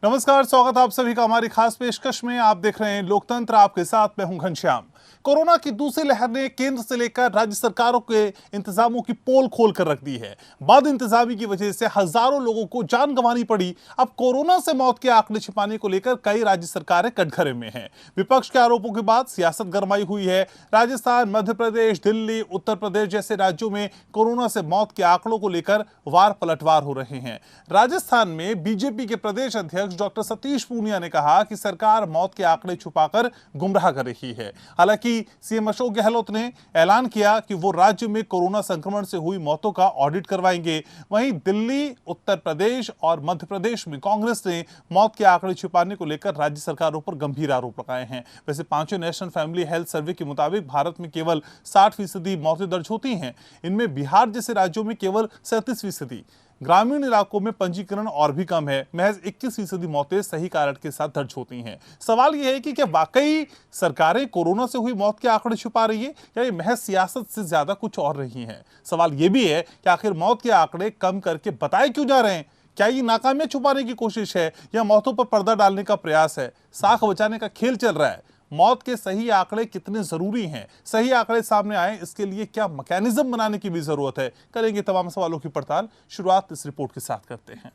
नमस्कार, स्वागत है आप सभी का हमारी खास पेशकश में। आप देख रहे हैं लोकतंत्र, आपके साथ मैं हूं घनश्याम। कोरोना की दूसरी लहर ने केंद्र से लेकर राज्य सरकारों के इंतजामों की पोल खोल कर रख दी है। बद इंतजामी की वजह से हजारों लोगों को जान गंवानी पड़ी। अब कोरोना से मौत के आंकड़े छिपाने को लेकर कई राज्य सरकारें कटघरे में हैं। विपक्ष के आरोपों के बाद सियासत गरमाई हुई है। राजस्थान, मध्य प्रदेश, दिल्ली, उत्तर प्रदेश जैसे राज्यों में कोरोना से मौत के आंकड़ों को लेकर वार पलटवार हो रहे हैं। राजस्थान में बीजेपी के प्रदेश अध्यक्ष डॉक्टर सतीश पूनिया ने कहा कि सरकार मौत के आंकड़े छुपाकर गुमराह कर रही है। हालांकि सीएम अशोक गहलोत ने ऐलान किया कि वो राज्य में कोरोना संक्रमण से हुई मौतों का ऑडिट करवाएंगे। वहीं दिल्ली, उत्तर प्रदेश और मध्य प्रदेश में कांग्रेस ने मौत के आंकड़े छुपाने को लेकर राज्य सरकारों पर गंभीर आरोप लगाए हैं। वैसे पांचवें नेशनल फैमिली हेल्थ सर्वे के मुताबिक भारत में केवल 60% मौतें दर्ज होती हैं। इनमें बिहार जैसे राज्यों में केवल 37%। ग्रामीण इलाकों में पंजीकरण और भी कम है। महज 21% मौतें सही कारण के साथ दर्ज होती हैं। सवाल यह है कि क्या वाकई सरकारें कोरोना से हुई मौत के आंकड़े छुपा रही है या ये महज सियासत से ज्यादा कुछ और रही हैं? सवाल यह भी है कि आखिर मौत के आंकड़े कम करके बताए क्यों जा रहे हैं? क्या ये नाकामियां छुपाने की कोशिश है या मौतों पर पर्दा डालने का प्रयास है? साख बचाने का खेल चल रहा है। मौत के सही आंकड़े कितने जरूरी हैं? सही आंकड़े सामने आए, इसके लिए क्या मैकेनिज्म बनाने की भी जरूरत है? करेंगे तमाम सवालों की पड़ताल। शुरुआत इस रिपोर्ट के साथ करते हैं।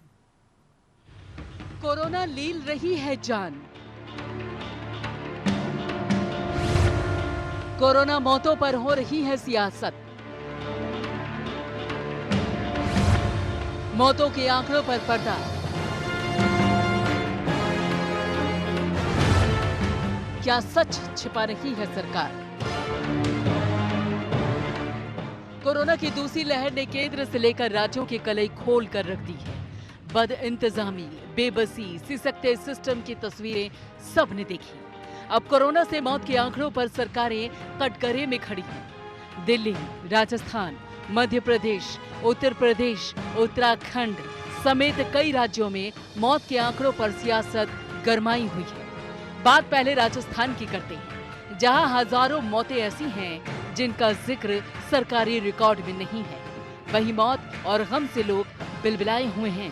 कोरोना लील रही है जान। कोरोना मौतों पर हो रही है सियासत। मौतों के आंकड़ों पर पर्दा। क्या सच छिपा रही है सरकार? कोरोना की दूसरी लहर ने केंद्र से लेकर राज्यों की कलई खोल कर रख दी है। बद इंतजामी, बेबसी, सिसकते सिस्टम की तस्वीरें सबने देखी। अब कोरोना से मौत के आंकड़ों पर सरकारें कटघरे में खड़ी हैं। दिल्ली, राजस्थान, मध्य प्रदेश, उत्तर प्रदेश, उत्तराखंड समेत कई राज्यों में मौत के आंकड़ों पर सियासत गरमाई हुई है। बात पहले राजस्थान की करते हैं, जहां हजारों मौतें ऐसी हैं जिनका जिक्र सरकारी रिकॉर्ड में नहीं है। वही मौत और गम से लोग बिलबिलाए हुए हैं।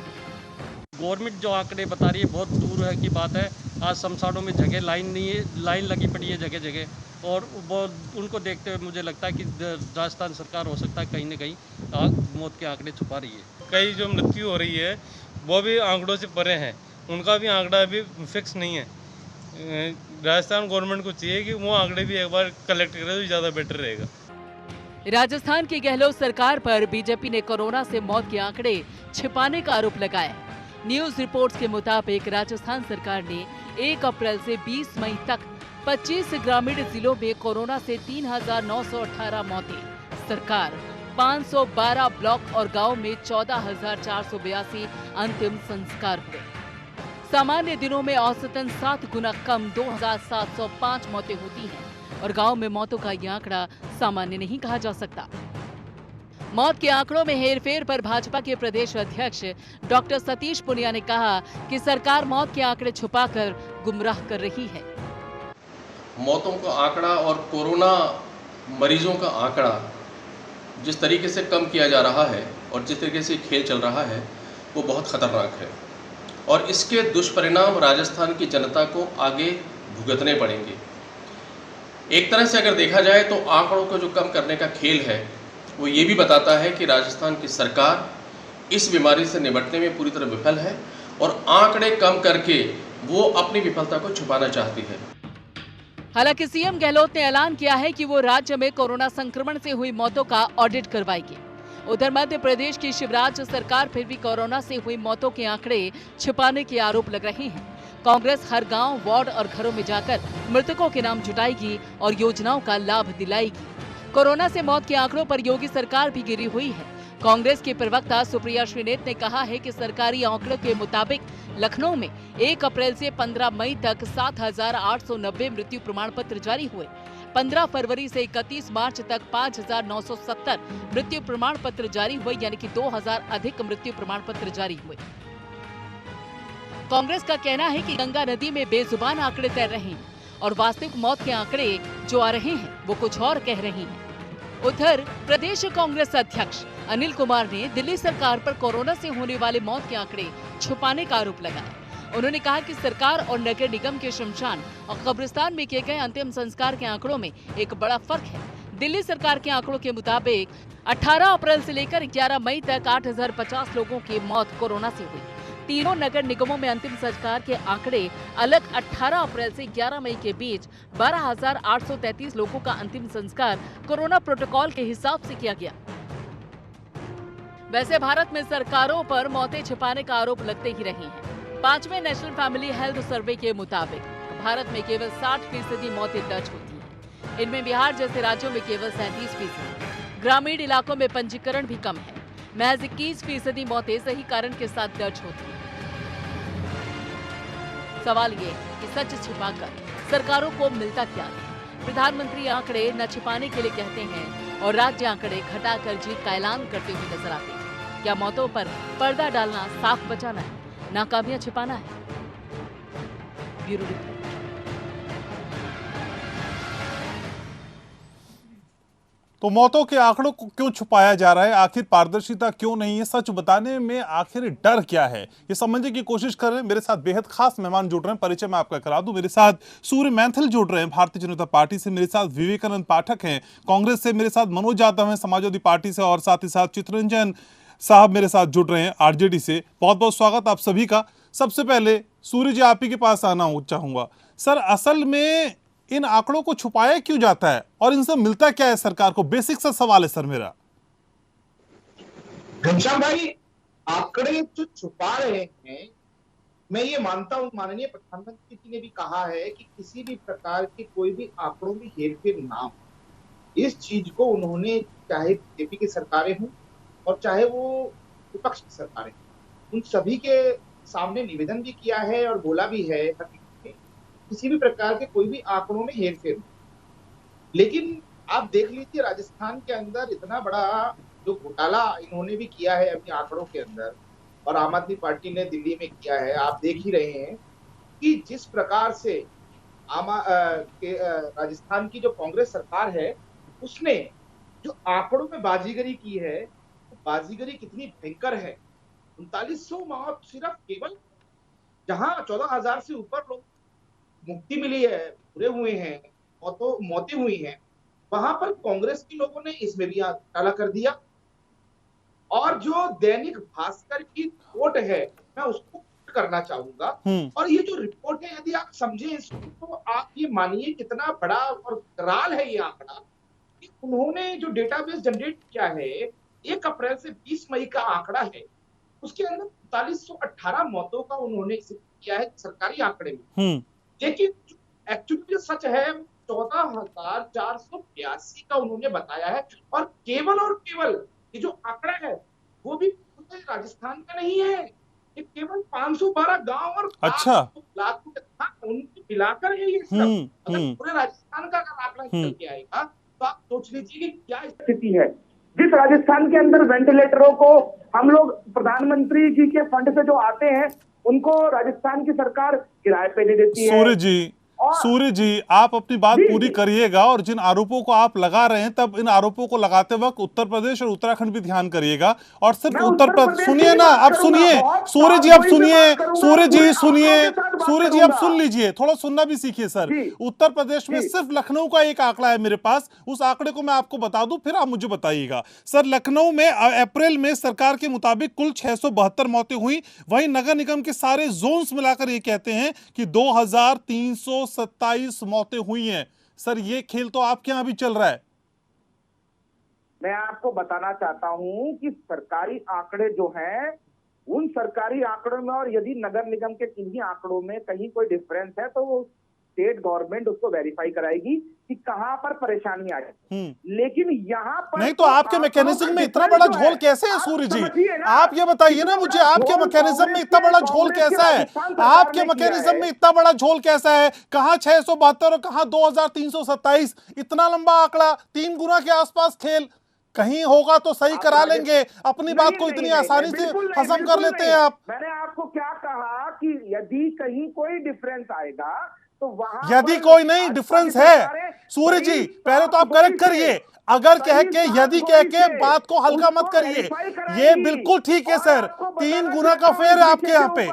गवर्नमेंट जो आंकड़े बता रही है बहुत दूर है की बात है। आज शमशानों में जगह लाइन नहीं है, लाइन लगी पड़ी है जगह जगह। और उनको देखते हुए मुझे लगता है कि राजस्थान सरकार हो सकता है कहीं ना कहीं मौत के आंकड़े छुपा रही है। कई जो मृत्यु हो रही है वो भी आंकड़ों से परे हैं, उनका भी आंकड़ा अभी फिक्स नहीं है। राजस्थान गवर्नमेंट को चाहिए कि वो आंकड़े भी एक बार कलेक्ट करे तो ज़्यादा बेटर रहेगा। राजस्थान की गहलोत सरकार पर बीजेपी ने कोरोना से मौत के आंकड़े छिपाने का आरोप लगाया। न्यूज रिपोर्ट्स के मुताबिक राजस्थान सरकार ने 1 अप्रैल से 20 मई तक 25 ग्रामीण जिलों में कोरोना से 3,918 मौतें, सरकार 512 ब्लॉक और गांव में 14,482 अंतिम संस्कार हुए। सामान्य दिनों में औसतन 7 गुना कम 2,705 मौतें होती हैं और गांव में मौतों का यह आंकड़ा सामान्य नहीं कहा जा सकता। मौत के आंकड़ों में हेरफेर पर भाजपा के प्रदेश अध्यक्ष डॉक्टर सतीश पूनिया ने कहा कि सरकार मौत के आंकड़े छुपाकर गुमराह कर रही है। मौतों का आंकड़ा और कोरोना मरीजों का आंकड़ा जिस तरीके से कम किया जा रहा है और जिस तरीके से खेल चल रहा है वो बहुत खतरनाक है और इसके दुष्परिणाम राजस्थान की जनता को आगे भुगतने पड़ेंगे। एक तरह से अगर देखा जाए तो आंकड़ों को जो कम करने का खेल है वो ये भी बताता है कि राजस्थान की सरकार इस बीमारी से निपटने में पूरी तरह विफल है और आंकड़े कम करके वो अपनी विफलता को छुपाना चाहती है। हालांकि सीएम गहलोत ने ऐलान किया है कि वो राज्य में कोरोना संक्रमण से हुई मौतों का ऑडिट करवाएगी। उधर मध्य प्रदेश की शिवराज सरकार फिर भी कोरोना से हुई मौतों के आंकड़े छिपाने के आरोप लग रहे हैं। कांग्रेस हर गांव, वार्ड और घरों में जाकर मृतकों के नाम जुटाएगी और योजनाओं का लाभ दिलाएगी। कोरोना से मौत के आंकड़ों पर योगी सरकार भी गिरी हुई है। कांग्रेस के प्रवक्ता सुप्रिया श्रीनेत ने कहा है कि सरकारी आंकड़ों के मुताबिक लखनऊ में 1 अप्रैल से 15 मई तक 7,890 मृत्यु प्रमाण पत्र जारी हुए। 15 फरवरी से 31 मार्च तक 5,970 मृत्यु प्रमाण पत्र जारी हुए, यानी कि 2,000 अधिक मृत्यु प्रमाण पत्र जारी हुए। कांग्रेस का कहना है कि गंगा नदी में बेजुबान आंकड़े तैर रहे हैं और वास्तविक मौत के आंकड़े जो आ रहे हैं वो कुछ और कह रहे हैं। उधर प्रदेश कांग्रेस अध्यक्ष अनिल कुमार ने दिल्ली सरकार पर कोरोना से होने वाले मौत के आंकड़े छुपाने का आरोप लगाया। उन्होंने कहा कि सरकार और नगर निगम के शमशान और कब्रिस्तान में किए गए अंतिम संस्कार के आंकड़ों में एक बड़ा फर्क है। दिल्ली सरकार के आंकड़ों के मुताबिक 18 अप्रैल से लेकर 11 मई तक 8050 लोगों की मौत कोरोना से हुई। तीनों नगर निगमों में अंतिम संस्कार के आंकड़े अलग। 18 अप्रैल से 11 मई के बीच 12,833 लोगों का अंतिम संस्कार कोरोना प्रोटोकॉल के हिसाब से किया गया। वैसे भारत में सरकारों पर मौतें छिपाने का आरोप लगते ही रहे हैं। 5वें नेशनल फैमिली हेल्थ सर्वे के मुताबिक भारत में केवल 60% मौतें दर्ज होती हैं। इनमें बिहार जैसे राज्यों में केवल 37%। ग्रामीण इलाकों में पंजीकरण भी कम है। महज 21% मौतें सही कारण के साथ दर्ज होती हैं। सवाल ये कि सच छिपाकर सरकारों को मिलता क्या है? प्रधानमंत्री आंकड़े न छिपाने के लिए कहते हैं और राज्य आंकड़े घटाकर जीत का ऐलान करते हुए नजर आते हैं। क्या मौतों पर पर्दा डालना साफ बचाना है, नाकामियां छिपाना है? Bureau report. तो मौतों के आंकड़ों को क्यों छुपाया जा रहा है? आखिर पारदर्शिता क्यों नहीं है? सच बताने में आखिर डर क्या है? ये समझने की कोशिश कर रहे हैं। मेरे साथ बेहद खास मेहमान जुड़ रहे हैं, परिचय मैं आपका करा दूं। मेरे साथ सूर्य मैथिल जुड़ रहे हैं भारतीय जनता पार्टी से। मेरे साथ विवेकानंद पाठक हैं कांग्रेस से। मेरे साथ मनोज यादव हैं समाजवादी पार्टी से। और साथ ही साथ चित्ररंजन साहब मेरे साथ जुड़ रहे हैं आरजेडी से। बहुत बहुत स्वागत आप सभी का। सबसे पहले सूर्य जी आप ही के पास आना चाहूंगा। सर, असल में इन आंकड़ों को छुपाया क्यों जाता है और इनसे मिलता क्या है सरकार को? बेसिक सा सवाल है सर मेरा। घनश्याम भाई, आंकड़े जो छुपा रहे हैं, मैं ये मानता हूं, माननीय प्रधानमंत्री जी ने भी कहा है कि किसी भी प्रकार के कोई भी आंकड़ों में हेरफेर ना हो। इस चीज को उन्होंने, चाहे बीजेपी की सरकारें हों और चाहे वो विपक्ष की सरकारें, उन सभी के सामने निवेदन भी किया है और बोला भी है किसी भी प्रकार के कोई भी आंकड़ों में हेरफेर। लेकिन आप देख लीजिए, राजस्थान के अंदर इतना बड़ा जो घोटाला इन्होंने भी किया है अपने आंकड़ों के अंदर, और आम आदमी पार्टी ने दिल्ली में किया है। आप देख ही रहे हैं कि जिस प्रकार से राजस्थान की जो कांग्रेस सरकार है, उसने जो आंकड़ों में बाजीगरी की है, तो बाजीगरी कितनी भयंकर है। 3900 मौत सिर्फ केवल, जहां 14,000 से ऊपर लोग मुक्ति मिली है, पूरे हुए हैं, मौतें हुई हैं, वहां पर कांग्रेस के लोगों ने इसमें भी घोटाला कर दिया। और जो दैनिक भास्कर की रिपोर्ट है, मैं उसको करना चाहूंगा। और ये जो रिपोर्ट है, यदि आप समझे इसको, तो आप ये मानिए कितना बड़ा और कराल है ये आंकड़ा कि उन्होंने जो डेटाबेस जनरेट किया है 1 अप्रैल से 20 मई का आंकड़ा है, उसके अंदर 4518 मौतों का उन्होंने किया है सरकारी आंकड़े में। लेकिन एक्चुअली जो सच है 14,482 का उन्होंने बताया है। और केवल ये जो आंकड़ा है वो भी राजस्थान का नहीं है, ये केवल 512 गांव और अच्छा लाख उनको मिलाकर है ये सब। अगर पूरे राजस्थान का आंकड़ा निकल के आएगा तो आप सोच लीजिए कि क्या स्थिति है। जिस राजस्थान के अंदर वेंटिलेटरों को हम लोग प्रधानमंत्री जी के फंड से जो आते हैं, उनको राजस्थान की सरकार किराए पे दे देती है। सूर्य जी आप अपनी बात पूरी करिएगा, और जिन आरोपों को आप लगा रहे हैं, तब इन आरोपों को लगाते वक्त उत्तर प्रदेश और उत्तराखंड भी ध्यान करिएगा। और सिर्फ उत्तर प्रदेश सुनिए ना, अब सुनिए सूर्य जी, अब सुनिए सूर्य जी, सुनिए सूर्य जी, अब सुन लीजिए, थोड़ा सुनना भी सीखिए सर। उत्तर प्रदेश में सिर्फ लखनऊ का एक आंकड़ा है मेरे पास, उस आंकड़े को मैं आपको बता दूं, फिर आप मुझे बताइएगा। सर, लखनऊ में अप्रैल में सरकार के मुताबिक कुल 672 मौतें हुई। वहीं नगर निगम के सारे जोन्स मिलाकर ये कहते हैं कि 2327 मौतें हुई हैं। सर, ये खेल तो आपके यहां भी चल रहा है। मैं आपको बताना चाहता हूं कि सरकारी आंकड़े जो हैं, उन सरकारी आंकड़ों में और यदि नगर निगम के किन्हीं आंकड़ों में कहीं कोई डिफरेंस है, तो वो स्टेट गवर्नमेंट उसको वेरीफाई कराएगी कि कहां पर परेशानी आ रही है। लेकिन यहाँ पर नहीं, तो आपके मैकेनिज्म में इतना बड़ा झोल कैसे है सूर्य जी? आप ये बताइए ना मुझे, आपके मैकेनिज्म में इतना बड़ा झोल कैसा है? आपके मैकेनिज्म में इतना बड़ा झोल कैसा है? कहां 672 और कहां 2327? इतना लंबा आंकड़ा, 3 गुना के आसपास खेल। कहीं होगा तो सही करा लेंगे, अपनी बात को इतनी आसानी से हजम कर लेते हैं आप। मैंने आपको क्या कहा कि यदि कहीं कोई डिफरेंस आएगा तो वहां, यदि कोई नहीं डिफरेंस है सूर्य जी, पहले तो आप करेक्ट करिए। अगर कह के, यदि कह के बात को हल्का मत करिए। ये बिल्कुल ठीक है सर, 3 गुना का फेयर है आपके यहाँ पे।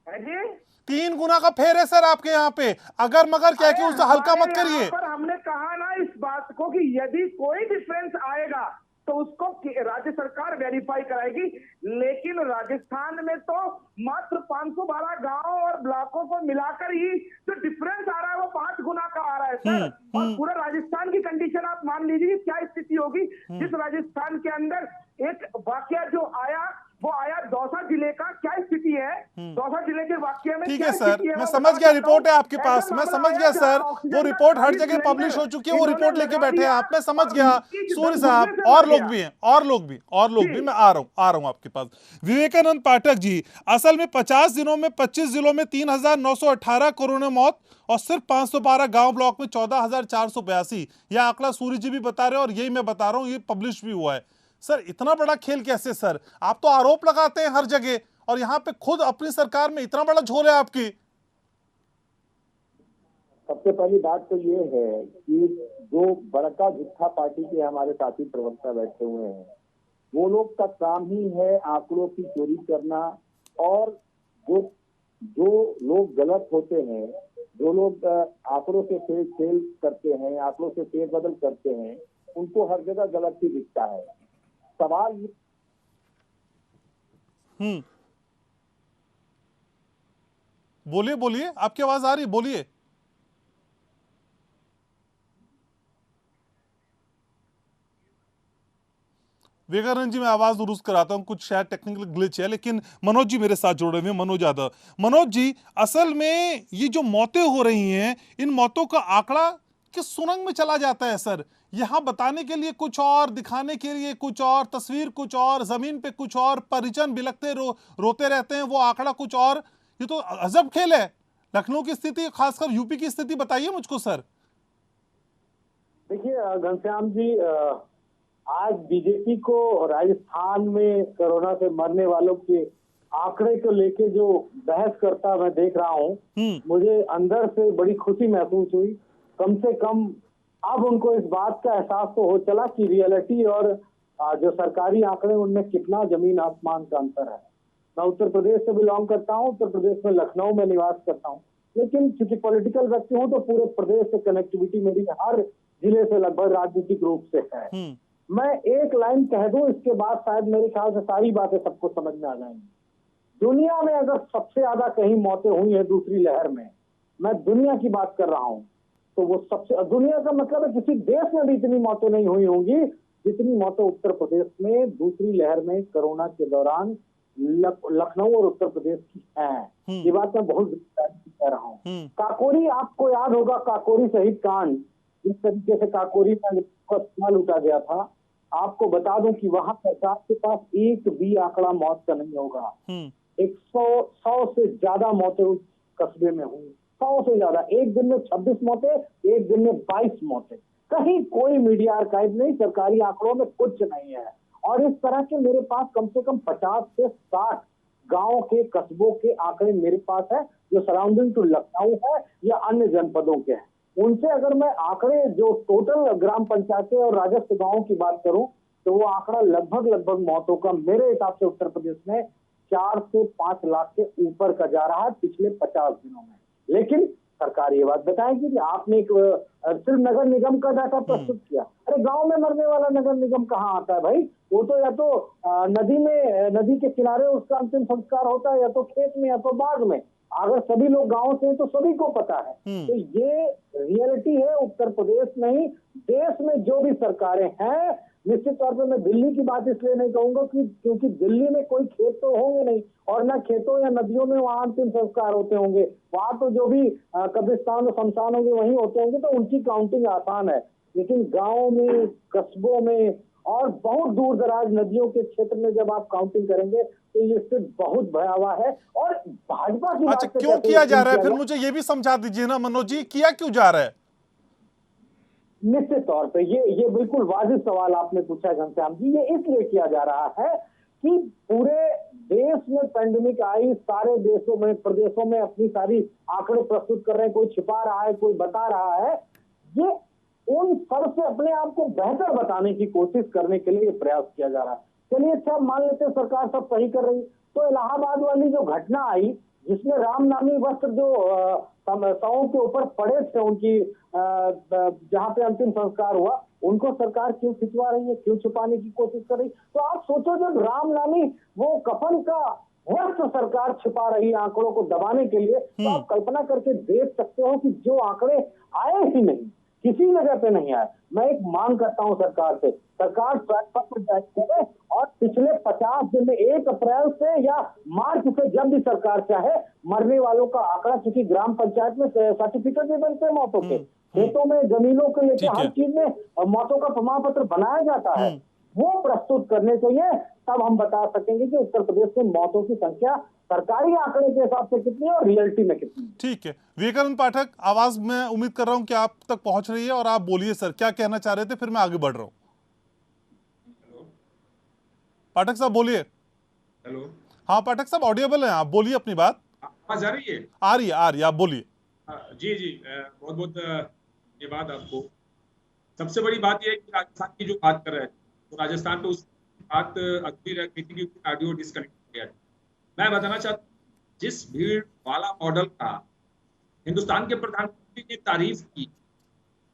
है जी। 3 गुना का फेर है सर आपके यहाँ पे, अगर मगर क्या कि उससे हल्का मत करिए। पर हमने कहा ना इस बात को कि यदि कोई डिफरेंस आएगा तो उसको राज्य सरकार वेरीफाई कराएगी, लेकिन राजस्थान में तो मात्र 512 गांव और ब्लॉकों को मिलाकर ही जो डिफरेंस आ रहा है वो 5 गुना का आ रहा है सर। और पूरा राजस्थान की कंडीशन आप मान लीजिए क्या स्थिति होगी। जिस राजस्थान के अंदर एक वाकया जो आया वो आया दौसा जिले का, क्या स्थिति है दौसा जिले के वाकये में। ठीक है सर, मैं समझ गया, रिपोर्ट है आपके पास, मैं समझ गया सर, वो रिपोर्ट हर जगह पब्लिश हो चुकी है, वो रिपोर्ट लेके बैठे हैं आप, मैं समझ गया। सूर्य साहब, और लोग भी हैं, और लोग भी, मैं आ रहा हूं आपके पास। विवेकानंद पाठक जी, असल में 50 दिनों में 25 जिलों में 3,918 कोरोना मौत और सिर्फ 512 गांव ब्लॉक में 14,482, यह आंकड़ा सूर्य जी भी बता रहे हैं और यही मैं बता रहा हूं, ये पब्लिश भी हुआ है। सर इतना बड़ा खेल कैसे सर? आप तो आरोप लगाते हैं हर जगह और यहाँ पे खुद अपनी सरकार में इतना बड़ा झोल है आपकी। सबसे पहली बात तो ये है कि जो बड़का झूठा पार्टी के हमारे साथी प्रवक्ता बैठे हुए हैं, वो लोग का काम ही है आंकड़ों की चोरी करना, और जो लोग गलत होते हैं, जो लोग आंकड़ों से फेल करते हैं, आंकड़ों से फेरबदल करते हैं, उनको हर जगह गलत ही दिखता है। सवाल बोलिए, आपकी आवाज आ रही, बोलिए। विवेकानंद जी, मैं आवाज दुरुस्त कराता हूं, कुछ शायद टेक्निकल ग्लिच है, लेकिन मनोज जी मेरे साथ जुड़े हुए हैं, मनोज यादव। मनोज जी, असल में ये जो मौतें हो रही हैं, इन मौतों का आंकड़ा किस सुरंग में चला जाता है सर? यहां बताने के लिए कुछ और, दिखाने के लिए कुछ और, तस्वीर कुछ और, जमीन पे कुछ और, परिजन बिलखते रोते रहते हैं, वो आंकड़ा कुछ और। ये तो अजब खेल है। लखनऊ की स्थिति, खासकर यूपी की स्थिति बताइए मुझको सर। देखिए घनश्याम जी, आज बीजेपी को राजस्थान में कोरोना से मरने वालों के आंकड़े को लेके जो बहस करता मैं देख रहा हूँ, मुझे अंदर से बड़ी खुशी महसूस हुई। कम से कम अब उनको इस बात का एहसास तो हो चला कि रियलिटी और जो सरकारी आंकड़े उनमें कितना जमीन आसमान का अंतर है। मैं उत्तर प्रदेश से बिलोंग करता हूँ, उत्तर प्रदेश में लखनऊ में निवास करता हूँ, लेकिन चूंकि पॉलिटिकल व्यक्ति हूँ तो पूरे प्रदेश से कनेक्टिविटी मेरी हर जिले से लगभग राजनीतिक रूप से है। मैं एक लाइन कह दूं, इसके बाद शायद मेरे ख्याल से सारी बातें सबको समझ में आ जाएंगी। दुनिया में अगर सबसे ज्यादा कहीं मौतें हुई है दूसरी लहर में, मैं दुनिया की बात कर रहा हूं, तो वो सबसे, दुनिया का मतलब है किसी देश में भी इतनी मौतें नहीं हुई होंगी जितनी मौतें उत्तर प्रदेश में दूसरी लहर में कोरोना के दौरान लखनऊ और उत्तर प्रदेश की है। ये बात मैं बहुत कह रहा हूँ। काकोरी, आपको याद होगा काकोरी शहीद कांड, जिस तरीके से काकोरी में सवाल उठा गया था, आपको बता दूं कि वहां सरकार के पास एक भी आंकड़ा मौत का नहीं होगा। 100 से ज्यादा मौतें उस कस्बे में हुई, 100 से ज्यादा। एक दिन में 26 मौतें, एक दिन में 22 मौतें। कहीं कोई मीडिया आर्काइव नहीं, सरकारी आंकड़ों में कुछ नहीं है। और इस तरह के मेरे पास कम से कम 50 से 60 गांव के, कस्बों के आंकड़े मेरे पास है, जो सराउंडिंग टू लखनऊ है या अन्य जनपदों के हैं। उनसे अगर मैं आंकड़े जो टोटल ग्राम पंचायतें और राजस्व गांवों की बात करूं, तो वो आंकड़ा लगभग मौतों का मेरे हिसाब से उत्तर प्रदेश में 4 से 5 लाख के ऊपर का जा रहा है पिछले 50 दिनों में। लेकिन सरकार ये बात बताएगी कि आपने एक सिर्फ नगर निगम का डाटा प्रस्तुत किया। अरे गांव में मरने वाला नगर निगम कहाँ आता है भाई? वो तो या तो नदी के किनारे उसका अंतिम संस्कार होता है, या तो खेत में, या तो बाग में। अगर सभी लोग गांव से हैं तो सभी को पता है। तो ये रियलिटी है उत्तर प्रदेश नहीं, देश में जो भी सरकारें हैं। निश्चित तौर पर मैं दिल्ली की बात इसलिए नहीं कहूंगा क्योंकि दिल्ली में कोई खेत तो होंगे नहीं, और न खेतों या नदियों में वहां अंतिम संस्कार होते होंगे। वहां तो जो भी कब्रिस्तान और शमशान होंगे वहीं होते होंगे, तो उनकी काउंटिंग आसान है। लेकिन गाँव में, कस्बों में और बहुत दूर दराज नदियों के क्षेत्र में जब आप काउंटिंग करेंगे तो ये सिर्फ बहुत भयावह है। और भाजपा की अच्छा, क्यों किया जा रहा है फिर? मुझे ये भी समझा दीजिए ना मनोज जी, किया क्यों जा रहा है? निश्चित तौर पे ये बिल्कुल वाजिब सवाल आपने पूछा घनश्याम जी। ये इसलिए किया जा रहा है कि पूरे देश में पैंडेमिक आई, सारे देशों में, प्रदेशों में अपनी सारी आंकड़े प्रस्तुत कर रहे हैं, कोई छिपा रहा है, कोई बता रहा है। ये उन सब से अपने आप को बेहतर बताने की कोशिश करने के लिए प्रयास किया जा रहा है। चलिए अच्छा, मान लेते हैं सरकार सब सही कर रही, तो इलाहाबाद वाली जो घटना आई जिसमें राम नामी वस्त्र जो शवों के ऊपर पड़े थे उनकी जहाँ पे अंतिम संस्कार हुआ, उनको सरकार क्यों खिंचवा रही है, क्यों छुपाने की कोशिश कर रही? तो आप सोचो, जब राम नामी वो कफन का वस्त्र सरकार छिपा रही है आंकड़ों को दबाने के लिए, तो आप कल्पना करके देख सकते हो कि जो आंकड़े आए ही नहीं, किसी जगह पे नहीं आए। मैं एक मांग करता हूं सरकार से, सरकार ट्रैक पर जांच करे और पिछले 50 दिन में 1 अप्रैल से या मार्च से जब भी सरकार चाहे मरने वालों का आंकड़ा, क्योंकि ग्राम पंचायत में सर्टिफिकेट भी बनते हैं मौतों के, खेतों में जमीनों के लेकर हर चीज में मौतों का प्रमाण पत्र बनाया जाता है, वो प्रस्तुत करने चाहिए। तब हम बता सकेंगे कि उत्तर प्रदेश में मौतों की संख्या सरकारी आंकड़े के हिसाब से कितनी है और रियलिटी में कितनी है। ठीक है, विवेकानंद पाठक, आवाज मैं उम्मीद कर रहा हूं कि आप तक पहुंच रही है और आप बोलिए सर, क्या कहना चाह रहे थे, फिर मैं आगे बढ़ रहा हूं। पाठक साहब बोलिए। हेलो, हाँ पाठक साहब ऑडियबल हैं, आप बोलिए अपनी बात। आवाज आ रही है? आ रही है, आप बोलिए। जी जी, बहुत बहुत धन्यवाद आपको। सबसे बड़ी बात यह है कि राजस्थान की जो बात कर रहे हैं, तो राजस्थान पे उस बात अधूरी रह गई थी क्योंकि ऑडियो डिस्कनेक्ट हो गया। मैं बताना चाहता हूँ, जिस भीड़ वाला मॉडल का हिंदुस्तान के प्रधानमंत्री ने तारीफ की,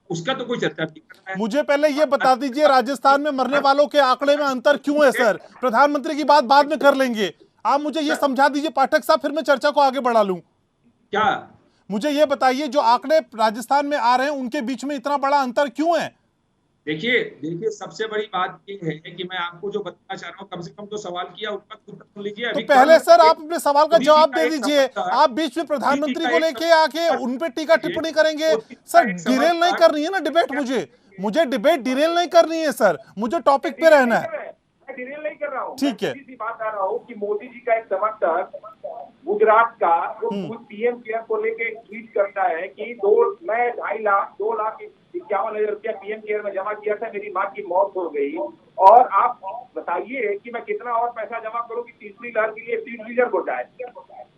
उसका तो कोई चर्चा नहीं कर रहा है। मुझे पहले ये बता दीजिए, राजस्थान में मरने वालों के आंकड़े में अंतर क्यों है सर? प्रधानमंत्री की बात बाद में कर लेंगे, आप मुझे ये समझा दीजिए पाठक साहब, फिर मैं चर्चा को आगे बढ़ा लूं। क्या? मुझे ये बताइए, जो आंकड़े राजस्थान में आ रहे हैं उनके बीच में इतना बड़ा अंतर क्यों है? देखिए सबसे बड़ी बात ये है कि मैं आपको जो बताना चाह रहा हूँ, कम से कम तो सवाल किया, उसका उत्तर सुन लीजिए। तो पहले सर आप अपने सवाल का जवाब दे दीजिए। आप बीच में प्रधानमंत्री को लेके आके उन पे टीका टिप्पणी करेंगे सर? डिरेल नहीं करनी है ना डिबेट, मुझे डिबेट डिरेल नहीं करनी है सर, मुझे टॉपिक पे रहना है। मैं डिरेल नहीं कर रहा हूँ, ठीक है। सीधी बात कर रहा हूँ कि मोदी जी का एक समर्थक गुजरात का वो पीएम केयर को लेके एक ट्वीट करता है कि 2,51,051 रुपया पीएम केयर में जमा किया था, मेरी माँ की मौत हो गई, और आप बताइए कि मैं कितना और पैसा जमा करूं कि तीसरी लहर के लिए सीट रिजर्व हो जाए।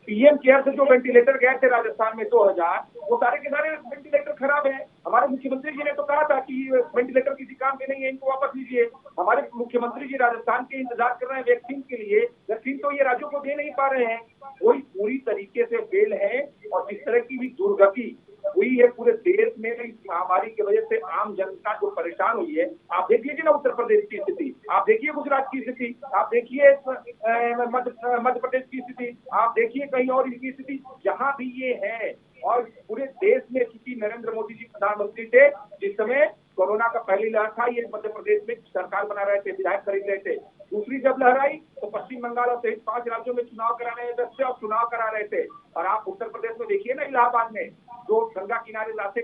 पीएम केयर से जो वेंटिलेटर गए थे राजस्थान में 2000, वो सारे के सारे वेंटिलेटर खराब है। हमारे मुख्यमंत्री जी ने तो कहा था कि वेंटिलेटर किसी काम के नहीं है, इनको वापस लीजिए। हमारे मुख्यमंत्री जी राजस्थान के इंतजार कर रहे हैं वैक्सीन के लिए, वैक्सीन तो ये राज्यों को दे नहीं पा रहे हैं, वही पूरी तरीके से फेल है। और जिस तरह की भी दुर्गति हुई है पूरे देश में इस महामारी की वजह से आम जनता जो परेशान हुई है, आप देख लीजिए ना उत्तर प्रदेश की स्थिति, आप देखिए गुजरात की स्थिति, आप देखिए मध्य प्रदेश की स्थिति, आप देखिए कहीं और की स्थिति, जहां भी ये है। और पूरे देश में चूंकि नरेंद्र मोदी जी प्रधानमंत्री थे, जिस समय कोरोना का पहली लहर था, ये मध्य प्रदेश में सरकार बना रहे थे, विधायक खरीद रहे थे। दूसरी जब लहर आई तो पश्चिम बंगाल और सहित 5 राज्यों में चुनाव कराने थे और चुनाव करा रहे थे। और आप उत्तर प्रदेश में देखिए ना, इलाहाबाद में जो गंगा किनारे जाते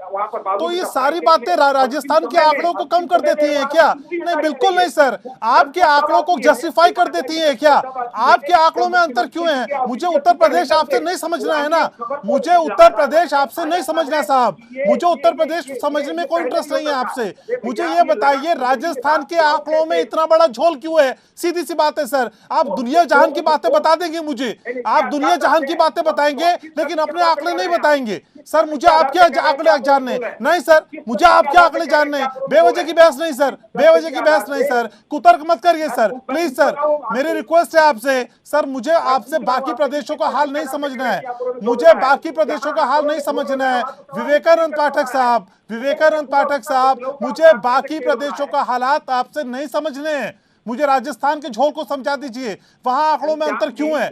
वहां पर, तो ये सारी बातें राजस्थान के आंकड़ों को कम कर देती हैं क्या? नहीं, बिल्कुल नहीं सर, आपके आंकड़ों को जस्टिफाई कर देती हैं क्या? आपके आंकड़ों में अंतर क्यों है? मुझे उत्तर प्रदेश आपसे नहीं समझना है ना, मुझे उत्तर प्रदेश आपसे नहीं समझना साहब, मुझे उत्तर प्रदेश समझने में कोई इंटरेस्ट नहीं है आपसे। मुझे ये बताइए, राजस्थान के आंकड़ों में इतना बड़ा झोल क्यों है? सीधी सी बात है सर, आप दुनिया जहान की बातें बता देंगे मुझे, आप दुनिया जहान की बातें बताएंगे लेकिन अपने आंकड़े नहीं बताएंगे। सर मुझे आपके आंकड़े जानने नहीं सर, मुझे आपके आंकड़े जानने, बेवजह की बहस नहीं सर, बेवजह की बहस नहीं सर, कुतर्क मत करिए सर, प्लीज सर, मेरी रिक्वेस्ट है आपसे सर, मुझे आपसे बाकी प्रदेशों का हाल नहीं समझना है, मुझे बाकी प्रदेशों का हाल नहीं समझना है। विवेकानंद पाठक साहब, विवेकानंद पाठक साहब, मुझे बाकी प्रदेशों का हालात आपसे नहीं समझने हैं, मुझे राजस्थान के झोल को समझा दीजिए, वहां आंकड़ों में अंतर क्यों है?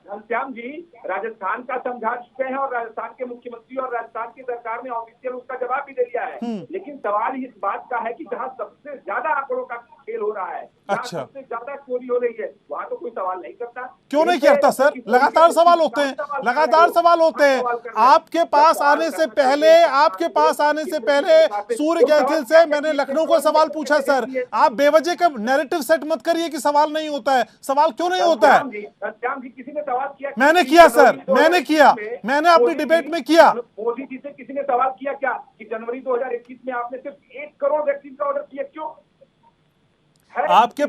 घनश्याम जी राजस्थान का समझा चुके हैं और राजस्थान के मुख्यमंत्री और राजस्थान की सरकार ने ऑफिशियल उसका जवाब भी दे दिया है। लेकिन सवाल इस बात का है कि जहां सबसे ज्यादा आंकड़ों का खेल हो रहा है, अच्छा, सबसे ज्यादा चोरी हो रही है, वहां तो कोई सवाल नहीं करता। क्यों नहीं करता सर? लगातार सवाल होते हैं, लगातार सवाल होते हैं। आपके पास आने से पहले, आपके पास आने से पहले सूर्य गैथिल से मैंने लखनऊ को सवाल पूछा सर, आप बेवजह का नैरेटिव सेट मत करिए कि सवाल नहीं होता है। सवाल क्यों नहीं होता है? किसी ने सवाल किया? मैंने किया सर, मैंने किया, मैंने अपनी डिबेट में किया। मोदी जी से किसी ने सवाल किया क्या कि जनवरी 2021 में आपने सिर्फ 1 करोड़ वैक्सीन का ऑर्डर किया, क्यों? आपके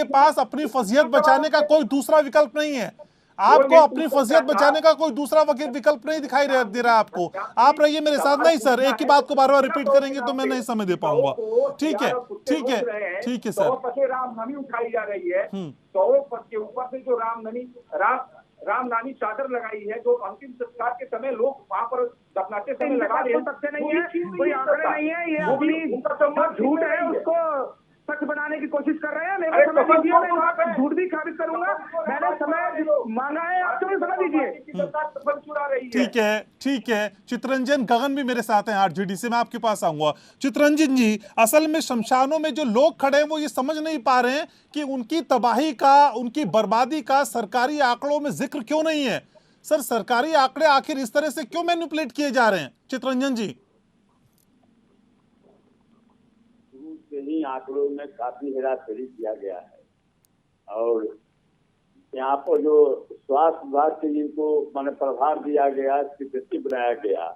पास अपनी फजीयत बचाने का कोई दूसरा विकल्प नहीं है, आपको अपनी फजीयत बचाने का कोई दूसरा विकल्प नहीं दिखाई दे रहा आपको। आप रहिए मेरे साथ। नहीं सर, एक ही बात को बार बार रिपीट करेंगे तो मैं नहीं समय दे पाऊंगा। ठीक है, ठीक है, ठीक है सर। रामनवमी उठाई जा रही है, 100 पद के ऊपर से जो रामनवमी रामनामी चादर लगाई है, जो अंतिम संस्कार के समय लोग वहां पर दफनाते समय लगा रहे हैं, तथ्य नहीं है, कोई आंकड़े नहीं है, ये अपनी झूठ है उसको सच बनाने की कोशिश कर रहे हैं। मेरे को समझ लीजिए, मैं वहाँ पर झूठ भी साबित करूंगा। मैंने समय मांगा है, आप तो समझ लीजिए। ठीक है। चितरंजन गगन भी मेरे साथ हैं आरजेडी से, मैं आपके पास आऊंगा। चितरंजन जी, असल में शमशानों में जो लोग खड़े हैं वो ये समझ नहीं पा रहे हैं कि उनकी तबाही का, उनकी बर्बादी का सरकारी आंकड़ों में जिक्र क्यों नहीं है। सर, सरकारी आंकड़े आखिर इस तरह से क्यों मैनिपुलेट किए जा रहे हैं? चितरंजन जी, ही आंकड़ों में काफी हेराफेरी किया गया है और यहाँ पर जो स्वास्थ्य विभाग के जिनको मैंने प्रभार दिया गया, सेक्रेटरी बनाया गया,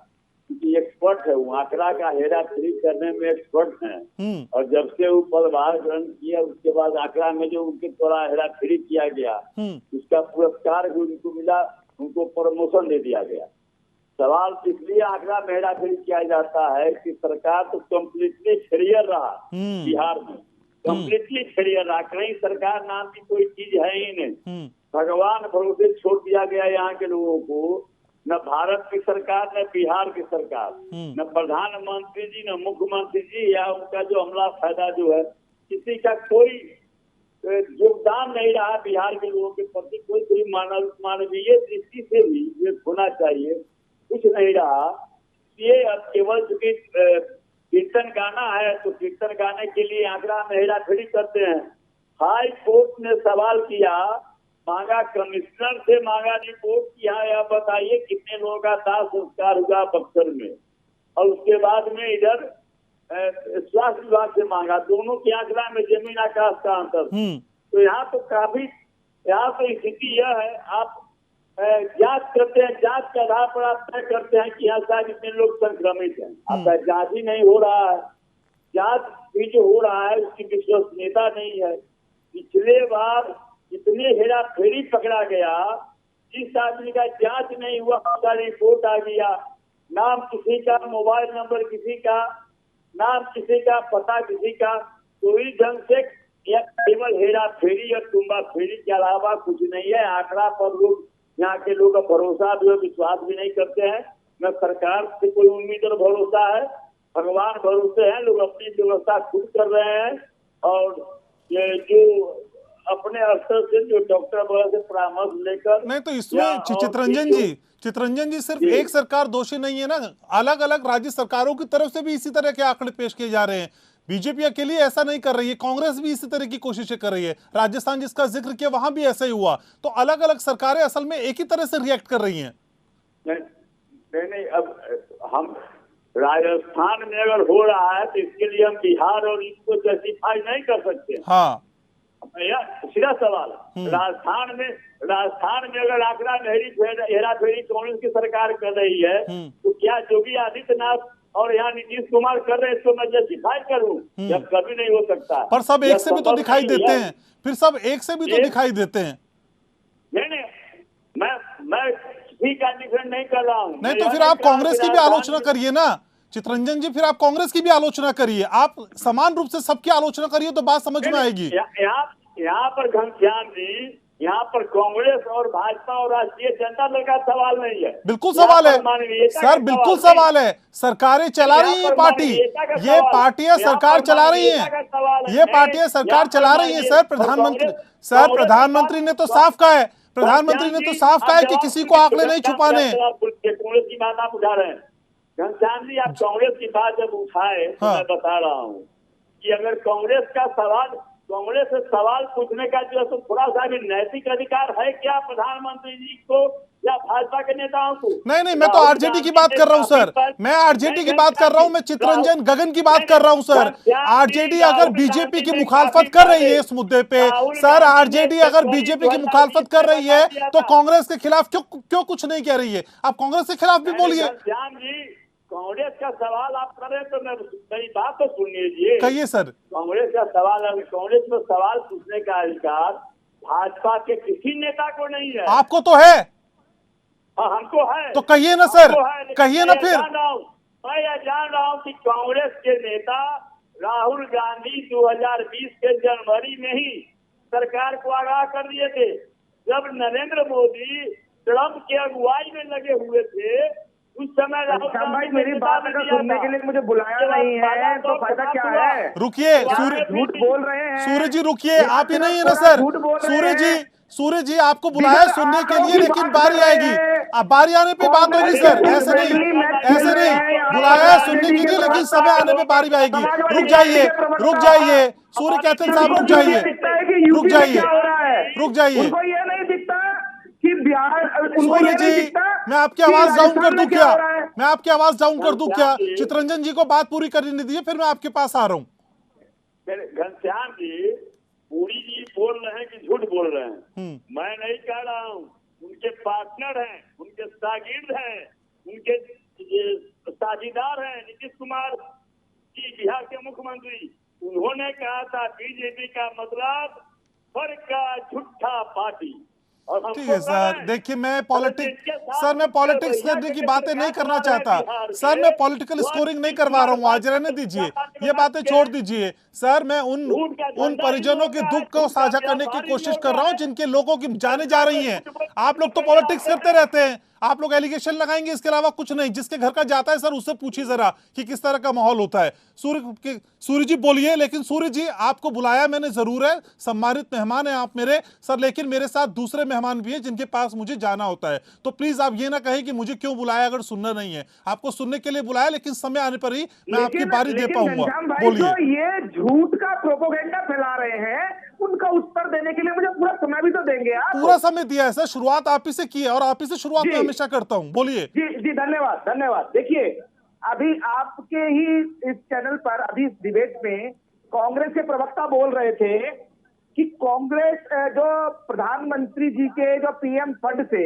क्योंकि एक्सपर्ट है, वो आंकड़ा का हेराफेरी करने में एक्सपर्ट हैं। और जब से वो पदभार ग्रहण किया उसके बाद आंकड़ा में जो उनके द्वारा हेराफेरी किया गया उसका पुरस्कार भी उनको मिला, उनको प्रमोशन दे दिया गया। सवाल इसलिए आंकड़ा में हेराफेरी किया जाता है कि सरकार तो कम्प्लीटली फेलियर रहा बिहार में, कम्प्लीटली फेलियर रहा। कहीं सरकार नाम की कोई चीज है ही नहीं, भगवान भरोसे छोड़ दिया गया यहाँ के लोगों को। न भारत की सरकार, न बिहार की सरकार, न प्रधानमंत्री जी, न मुख्यमंत्री जी या उनका जो अमला फायदा जो है, किसी का कोई योगदान नहीं रहा बिहार के लोगों के प्रति। कोई मानवीय दृष्टि से भी ये होना चाहिए, कुछ नहीं रहा। ये अब केवल चूंकि कीर्तन गाना है तो कीर्तन गाने के लिए आंकड़ा में हेराफेरी करते हैं। हाई कोर्ट ने सवाल किया, मांगा, कमिश्नर से मांगा रिपोर्ट किया, या बताइए कितने लोगों का दाह संस्कार हुआ बक्सर में, और उसके बाद में इधर स्वास्थ्य विभाग से मांगा। दोनों के आंकड़ा में जमीन आकाश का अंतर। तो यहाँ तो काफी, यहाँ तो स्थिति यह है, आप जांच करते हैं, जांच के आधार पर आप तय करते हैं कि यहाँ शायद इतने लोग संक्रमित हैं। आपका जांच ही नहीं हो रहा है, जांच भी जो हो रहा है उसकी विश्वसनीयता नहीं है। पिछले बार इतने हेराफेरी पकड़ा गया, जिस आदमी का जांच नहीं हुआ उसका रिपोर्ट आ गया, नाम किसी का, मोबाइल नंबर किसी का, नाम किसी का, पता किसी का, कोई ढंग से यह केवल हेराफेरी और तुम्बा फेरी के अलावा कुछ नहीं है। आंकड़ा पर लोग, यहाँ के लोग भरोसा भी और विश्वास भी नहीं करते हैं। न सरकार से कोई उम्मीद और भरोसा है, भगवान भरोसे हैं। लोग अपनी व्यवस्था खुद कर रहे हैं और ये जो अपने स्तर से जो डॉक्टर वगैरह से परामर्श लेकर। नहीं तो इसमें चितरंजन जी सिर्फ एक सरकार दोषी नहीं है ना, अलग अलग राज्य सरकारों की तरफ से भी इसी तरह के आंकड़े पेश किए जा रहे हैं। बीजेपी अकेली ऐसा नहीं कर रही है, कांग्रेस भी इसी तरह की कोशिशें कर रही है। राजस्थान जिसका जिक्र किया वहां भी ऐसा ही हुआ। तो अलग अलग सरकारें असल में एक ही तरह से रिएक्ट कर रही हैं। नहीं, अब हम राजस्थान में अगर हो रहा है तो इसके लिए हम बिहार और इसको जस्टिफाई नहीं कर सकते। हाँ, सीधा सवाल। राजस्थान में अगर आंकड़ा हेराफेरी कांग्रेस की सरकार कर रही है तो क्या योगी आदित्यनाथ और यहाँ नीतीश कुमार कर रहे हैं, इसको मैं जस्टिफाई करूं? जब कभी नहीं हो सकता। पर सब एक से भी तो दिखाई देते हैं, फिर सब एक से भी तो दिखाई देते हैं। नहीं, मैं किसी का डिफरेंट नहीं कर रहा हूँ। नहीं तो फिर आप कांग्रेस की भी आलोचना करिए ना चितरंजन जी, फिर आप कांग्रेस की भी आलोचना करिए। आप समान रूप से सबकी आलोचना करिए तो बात समझ में आएगी। यहाँ पर घनश्याम जी, यहाँ पर कांग्रेस और भाजपा और राष्ट्रीय जनता दल का सवाल नहीं है। बिल्कुल सवाल है सर, बिल्कुल सवाल है। सरकारें चला रही है पार्टी, ये पार्टियां सरकार चला रही हैं, ये पार्टियां सरकार चला रही है। सर प्रधानमंत्री ने तो साफ कहा है, प्रधानमंत्री ने तो साफ कहा है कि किसी को आंकड़े नहीं छुपाने। कांग्रेस की बात आप उठा रहे हैं घनश्याम जी, आप कांग्रेस की बात जब उठाए तो मैं बता रहा हूँ कि अगर कांग्रेस का सवाल, कांग्रेस से सवाल पूछने का जो है तो थोड़ा सा भी नैतिक अधिकार है क्या प्रधानमंत्री जी को या भाजपा के नेताओं को? नहीं, मैं तो आरजेडी की बात कर रहा हूँ सर, मैं आरजेडी की बात कर रहा हूँ, मैं चितरंजन गगन की बात कर रहा हूँ सर। आरजेडी अगर बीजेपी की मुखालफत कर रही है इस मुद्दे पे, सर आरजेडी अगर बीजेपी की मुखालफत कर रही है तो कांग्रेस के खिलाफ क्यों कुछ नहीं कह रही है? आप कांग्रेस के खिलाफ भी बोलिए। कांग्रेस का सवाल आप करें तो मेरी बात तो सुन लीजिए। कहिए सर। कांग्रेस का सवाल, कांग्रेस में सवाल पूछने का अधिकार भाजपा के किसी नेता को नहीं है। आपको तो है। हाँ, हमको है। तो कहिए ना सर, कहिए ना फिर। मैं यह जान रहा हूँ कि कांग्रेस के नेता राहुल गांधी 2020 के जनवरी में ही सरकार को आगाह कर दिए थे जब नरेंद्र मोदी ट्रंप की अगुवाई में लगे हुए थे, उस समय राहुल भाई मेरी बात अगर सुनने के लिए मुझे बुलाया नहीं है तो फायदा क्या है? रुकिए झूठ बोल रहे हैं सूर्य जी, रुकिए, आप ही नहीं है ना सर। सूर्य जी आपको बुलाया सुनने के लिए, लेकिन बारी आएगी, अब बारी आने पे बात होगी सर। ऐसे नहीं बुलाया सुनने के लिए, लेकिन समय आने पे बारी आएगी। रुक जाइए सूर्य कहते हैं साहब, रुक जाइए उनको ये नहीं दिखता कि बिहार, सूर्य जी मैं आपकी आवाज डाउन कर दूं क्या? मैं आपकी आवाज डाउन कर दूं क्या? चितरंजन जी को बात पूरी करने दीजिए, फिर मैं आपके पास आ रहा हूँ। घनश्याम जी, पूरी जी बोल रहे हैं कि झूठ बोल रहे हैं? मैं नहीं कह रहा हूँ, उनके पार्टनर हैं, उनके शागिर्द हैं, उनके साझीदार हैं नीतीश कुमार जी, बिहार के मुख्यमंत्री। उन्होंने कहा था बीजेपी का मतलब फर्क का झूठा पार्टी। ठीक है सर, देखिए मैं पॉलिटिक्स करने की बातें नहीं करना चाहता सर, मैं पॉलिटिकल स्कोरिंग नहीं करवा रहा हूँ, आज रहने दीजिए, ये बातें छोड़ दीजिए सर। मैं उन परिजनों के दुख को साझा करने की कोशिश कर रहा हूँ जिनके लोगों की जाने जा रही हैं। आप लोग तो पॉलिटिक्स करते रहते हैं, आप लोग एलिगेशन लगाएंगे, इसके अलावा कुछ नहीं। जिसके घर का जाता है सर उससे पूछिए जरा कि किस तरह का माहौल होता है। सूर्य जी बोलिए। लेकिन सूर्य जी आपको बुलाया मैंने जरूर है, सम्मानित मेहमान है आप मेरे सर, लेकिन मेरे साथ दूसरे मेहमान भी हैं जिनके पास मुझे जाना होता है। तो प्लीज आप ये ना कहें कि मुझे क्यों बुलाया अगर सुनना नहीं है। आपको सुनने के लिए बुलाया, लेकिन समय आने पर ही मैं आपकी बारी दे पाऊंगा। बोलिए। ये झूठ का प्रोपोगेंडा फैला रहे हैं, उनका उत्तर देने के लिए मुझे पूरा समय भी तो देंगे आप। पूरा समय दिया है सर, शुरुआत आप ही से की है और आप ही से शुरुआत मैं हमेशा करता हूँ। बोलिए। जी धन्यवाद। देखिए, अभी आपके ही इस चैनल पर अभी डिबेट में कांग्रेस के प्रवक्ता बोल रहे थे कि कांग्रेस जो प्रधानमंत्री जी के जो पीएम फंड से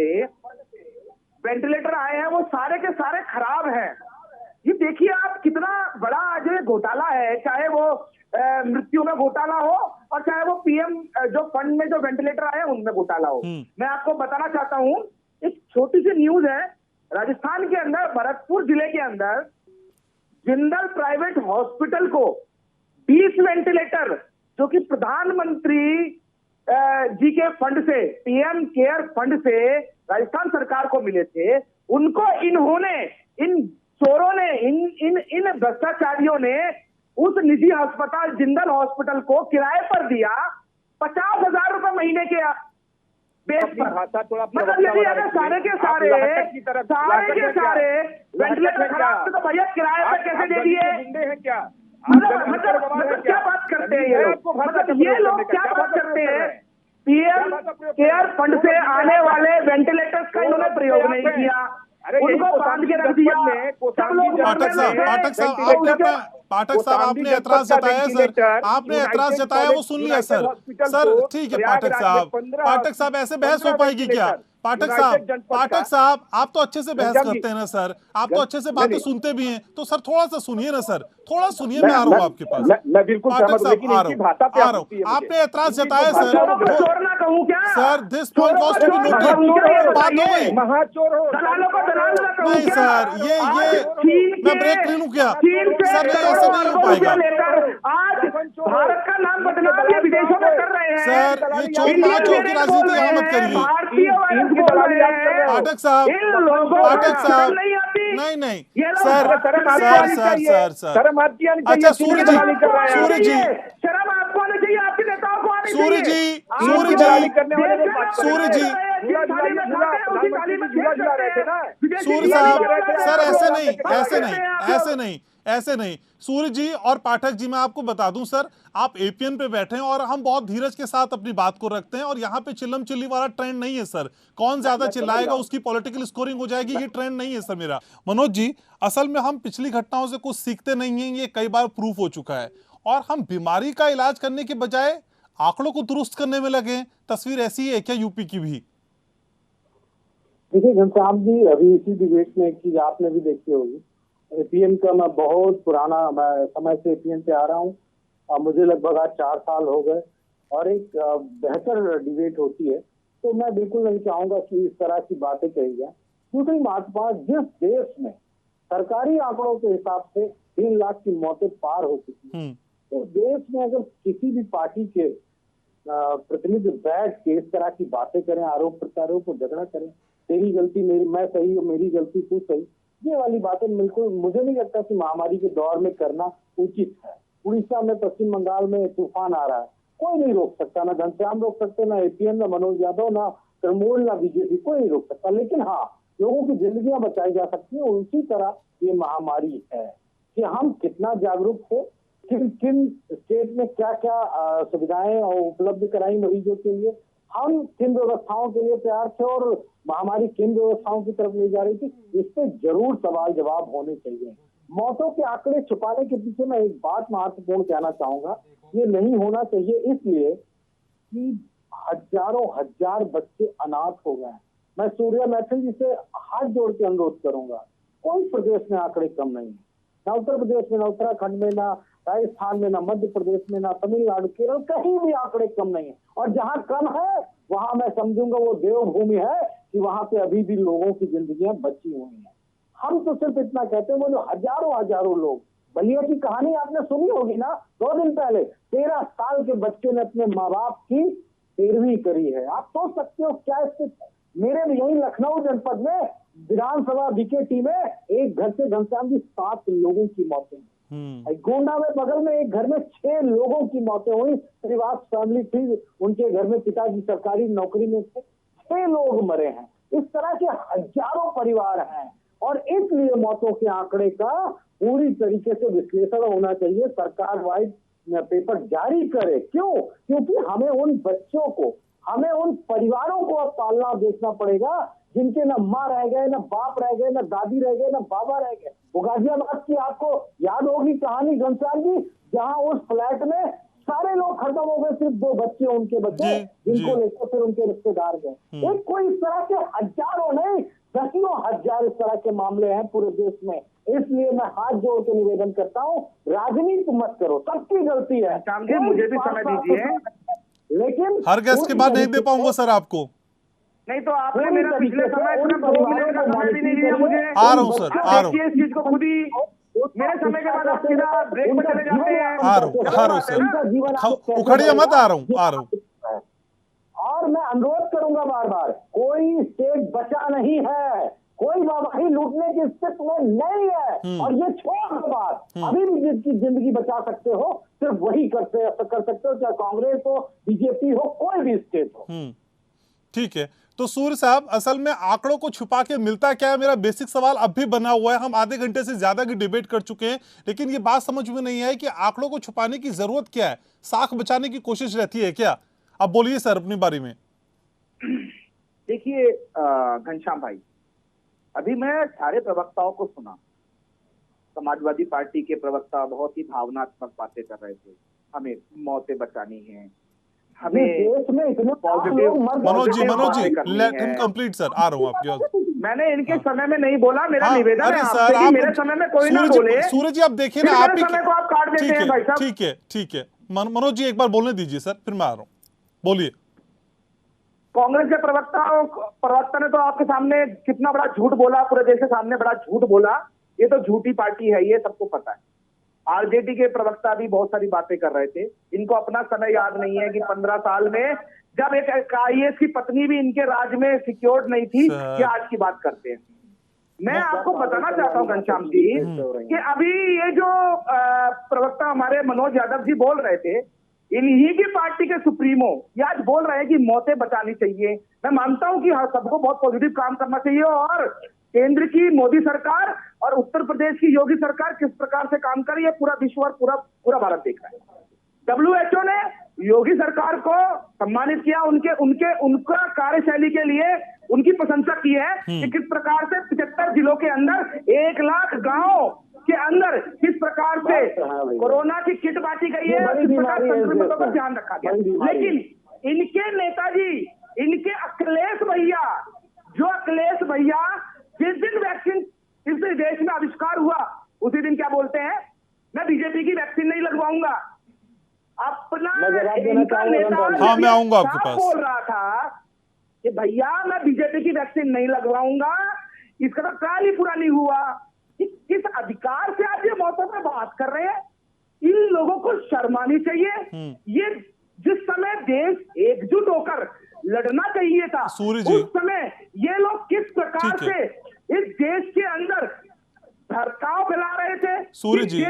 वेंटिलेटर आए हैं वो सारे के सारे खराब हैं। ये देखिए आप कितना बड़ा जो घोटाला है, चाहे वो मृत्यु में घोटाला हो और चाहे वो पीएम जो फंड में जो वेंटिलेटर आए हैं उनमें घोटाला हो। मैं आपको बताना चाहता हूं, एक छोटी सी न्यूज है। राजस्थान के अंदर भरतपुर जिले के अंदर जिंदल प्राइवेट हॉस्पिटल को 20 वेंटिलेटर जो कि प्रधानमंत्री जी के फंड से, पीएम केयर फंड से राजस्थान सरकार को मिले थे, उनको इन्होंने, इन चोरों ने, इन भ्रष्टाचारियों ने उस निजी अस्पताल जिंदल हॉस्पिटल को किराए पर दिया 50,000 रुपए महीने के बेस पर। मतलब यदि अगर सारे के सारे वेंटिलेटर खराब तो भैया किराए पर कैसे दे दिए? मतलब क्या बात करते हैं ये लोग? मतलब ये लोग क्या बात करते हैं? पीएम केयर फंड से आने वाले वेंटिलेटर्स का इन्होंने प्रयोग नहीं किया, उनको बांध के रख दिया। सब लोग पाठक साहब आपने एतराज जताया सर, आपने एतराज जताया वो सुन लिया सर। सर ठीक है पाठक साहब ऐसे बहस हो पाएगी क्या? पाठक साहब आप तो अच्छे से बहस करते हैं ना सर, आप तो अच्छे से बातें सुनते भी हैं, तो सर थोड़ा सा सुनिए ना सर, थोड़ा सुनिए। मैं आ रहा हूँ आपके पास, पाठक साहब आ रहा हूँ। आपने एतराज जताया sir, sir this point was to be noted. बात हो गई नहीं सर, ये मैं ब्रेक ले लूं क्या सर? ऐसा नहीं हो पाएगा आज भारत का नाम बदनाम ये विदेशों में कर रहे हैं सर। ये चोर नाचों की राजनीति यहाँ मत करिए पाठक साहब। नहीं सर। अच्छा सूर्य जी शर्म आपको आनी चाहिए, आपके नेताओं को आनी चाहिए। सूर्य जी सूर्य साहब सर ऐसे नहीं सूर्य जी और पाठक जी, मैं आपको बता दूं सर, आप एपीएन पे बैठे हैं और हम बहुत धीरज के साथ अपनी बात को रखते हैं और यहाँ पे चिल्लम चिल्ली वाला ट्रेंड नहीं है सर। कौन ज्यादा चिल्लाएगा उसकी पॉलिटिकल स्कोरिंग हो जाएगी, ये ट्रेंड नहीं है सर मेरा। मनोज जी, असल में हम पिछली घटनाओं से कुछ सीखते नहीं हैं, ये कई बार प्रूफ हो चुका है, और हम बीमारी का इलाज करने के बजाय आंकड़ों को दुरुस्त करने में लगे। तस्वीर ऐसी है क्या यूपी की भी? देखिए घनश्याम जी, अभी इसी डिबेट में एक चीज आपने भी देखी होगी, एपीएन का मैं बहुत पुराना समय से एपीएन पे आ रहा हूँ, मुझे लगभग आज 4 साल हो गए, और एक बेहतर डिबेट होती है, तो मैं बिल्कुल नहीं चाहूंगा कि इस तरह की बातें कही जाए। दूसरी बात, जिस देश में सरकारी आंकड़ों के हिसाब से 3 लाख की मौतें पार हो चुकी, तो देश में अगर किसी भी पार्टी के प्रतिनिधि बैठ के इस तरह की बातें करें, आरोप प्रत्यारोप और झगड़ा करें, तेरी गलती मेरी, मैं सही और मेरी गलती तू सही, ये वाली बातें बिल्कुल मुझे नहीं लगता कि महामारी के दौर में करना उचित है। उड़ीसा में, पश्चिम बंगाल में तूफान आ रहा है, कोई नहीं रोक सकता, ना घनश्याम रोक सकते, ना एपीएन, ना मनोज यादव, ना तृणमूल, ना बीजेपी, कोई नहीं रोक सकता। लेकिन हाँ, लोगों की जिंदगियां बचाई जा सकती है। उसी तरह ये महामारी है कि हम कितना जागरूक थे, किन किन स्टेट में क्या क्या सुविधाएं उपलब्ध कराई मरीजों के लिए, हम किन व्यवस्थाओं के लिए तैयार थे और महामारी किन व्यवस्थाओं की तरफ ले जा रही थी, इस पे जरूर सवाल जवाब होने चाहिए। मौतों के आंकड़े छुपाने के पीछे मैं एक बात महत्वपूर्ण कहना चाहूंगा, ये नहीं होना चाहिए, इसलिए कि हजारों हजार बच्चे अनाथ हो गए हैं। मैं सूर्या मैथिल जी से हाथ जोड़ के अनुरोध करूंगा, कोई प्रदेश में आंकड़े कम नहीं है, ना उत्तर प्रदेश में, ना उत्तराखंड में, ना राजस्थान में, ना मध्य प्रदेश में, ना तमिलनाडु, केरल, कहीं भी आंकड़े कम नहीं है। और जहां कम है वहां मैं समझूंगा वो देवभूमि है कि वहां पे अभी भी लोगों की जिंदगियां बची हुई हैं। हम तो सिर्फ इतना कहते हैं, वो जो हजारों हजारों लोग, बलिया की कहानी आपने सुनी होगी ना, 2 दिन पहले 13 साल के बच्चे ने अपने माँ बाप की पैरवी करी है। आप सोच सकते हो क्या स्थिति है। मेरे यही लखनऊ जनपद में विधानसभा बीकेटी में एक घर से घनश्याम जी 7 लोगों की मौतें हुई। गोंडा में बगल में एक घर में 6 लोगों की मौतें हुई। श्रीवास फैमिली थी, उनके घर में पिताजी सरकारी नौकरी में थे, 6 लोग मरे हैं। इस तरह के हजारों परिवार हैं और इसलिए मौतों के आंकड़े का पूरी तरीके से विश्लेषण होना चाहिए, सरकार वाइड पेपर जारी करे। क्यों? क्योंकि हमें उन बच्चों को, हमें उन परिवारों को अब पालना देखना पड़ेगा जिनके न माँ रह गए, न बाप रह गए, न दादी रह गए, न बाबा रह गए। वो गाजियाबाद की आपको याद होगी कहानी घनश्याम जी, जहां उस फ्लैट में सारे लोग खत्म हो गए, सिर्फ 2 बच्चे, उनके बच्चे, जिनको लेकर फिर उनके रिश्तेदार गए। एक कोई इस तरह के हजारों नहीं, दसियों हजार इस तरह के मामले हैं पूरे देश में। इसलिए मैं हाथ जोड़ के निवेदन करता हूँ, राजनीति मत करो, सबकी गलती है। मुझे भी समय दीजिए, लेकिन हर गेस्ट के बाद नहीं दे पाऊंगा सर आपको। नहीं तो आपने मेरा पिछले समय सिर्फ 2 मिनट का समय भी नहीं दिया मुझे। आ रहा हूँ सर, आ रहा हूँ। इस चीज को खुद ही मेरे समय के बाद आप सीधा ब्रेक पर चले जाते हैं। आ रहा हूँ सर, उखड़िए मत, आ रहा हूँ। और मैं अनुरोध करूंगा बार बार, कोई स्टेट बचा नहीं है, कोई वाहवाही लूटने की स्थिति में नहीं है। और ये छोड़ दो बात, अभी भी जिसकी जिंदगी बचा सकते हो सिर्फ वही कर सकते हो, चाहे कांग्रेस हो, बीजेपी हो, कोई भी स्टेट हो। ठीक है, तो सूर्य साहब, असल में आंकड़ों को छुपा के मिलता क्या है, मेरा बेसिक सवाल अब भी बना हुआ है। हम आधे घंटे से ज्यादा की डिबेट कर चुके हैं, लेकिन ये बात समझ में नहीं आई कि आंकड़ों को छुपाने की जरूरत क्या है, साख बचाने की कोशिश रहती है क्या? अब बोलिए सर अपनी बारी में। देखिए घनश्याम भाई, अभी मैं सारे प्रवक्ताओं को सुना, समाजवादी पार्टी के प्रवक्ता बहुत ही भावनात्मक बातें कर रहे थे, हमें मौतें बचानी है, हमें देश में इतने positive. Manoj ji let him complete sir, आ रहा हूँ आपके। मैंने इनके समय में नहीं बोला, मेरा निवेदन है आपसे कि मेरे समय में कोई ना बोले। सूरज जी आप देखिए ना, आप समय को आप काट देते हैं भाई साहब। ठीक है मनोज जी एक बार बोलने दीजिए सर, फिर मैं आ रहा हूँ, बोलिए। कांग्रेस के प्रवक्ता ने तो आपके सामने कितना बड़ा झूठ बोला, पूरे देश के सामने बड़ा झूठ बोला। ये तो झूठी पार्टी है, ये सबको पता है। आरजेडी के प्रवक्ता भी बहुत सारी बातें कर रहे थे, इनको अपना समय याद नहीं है कि 15 साल में जब एक आईएएस की पत्नी भी इनके राज में सिक्योर्ड नहीं थी, कि आज की बात करते हैं। मैं आपको बताना चाहता हूं घनश्याम जी कि अभी ये जो प्रवक्ता हमारे मनोज यादव जी बोल रहे थे, इन्हीं की पार्टी के सुप्रीमो ये आज बोल रहे हैं कि मौतें बचानी चाहिए। मैं मानता हूं कि सबको बहुत पॉजिटिव काम करना चाहिए, और केंद्र की मोदी सरकार और उत्तर प्रदेश की योगी सरकार किस प्रकार से काम कर रही है पूरा विश्व और पूरा भारत देख रहा है। WHO ने योगी सरकार को सम्मानित किया, उनका कार्यशैली के लिए उनकी प्रशंसा की है कि किस प्रकार से 75 जिलों के अंदर 1 लाख गांव के अंदर किस प्रकार से कोरोना की किट बांटी गई है, किस प्रकार संक्रमितों का ध्यान रखा गया। लेकिन इनके नेताजी, इनके अखिलेश भैया जिस दिन वैक्सीन इस देश में आविष्कार हुआ, उसी दिन क्या बोलते हैं, मैं बीजेपी की वैक्सीन नहीं लगवाऊंगा। अपना इनका नेता मैं आऊंगा आपके पास, बोल रहा था कि भैया मैं बीजेपी की वैक्सीन नहीं लगवाऊंगा। इसका तो काल ही पूरा नहीं हुआ। किस अधिकार से आप ये मौतों पर बात कर रहे हैं? इन लोगों को शर्म आनी चाहिए। ये जिस समय देश लड़ना चाहिए था। सूर्य जी, उस समय ये लोग किस प्रकार से इस देश के अंदर भड़काव फैला रहे थे, सूर्य जी,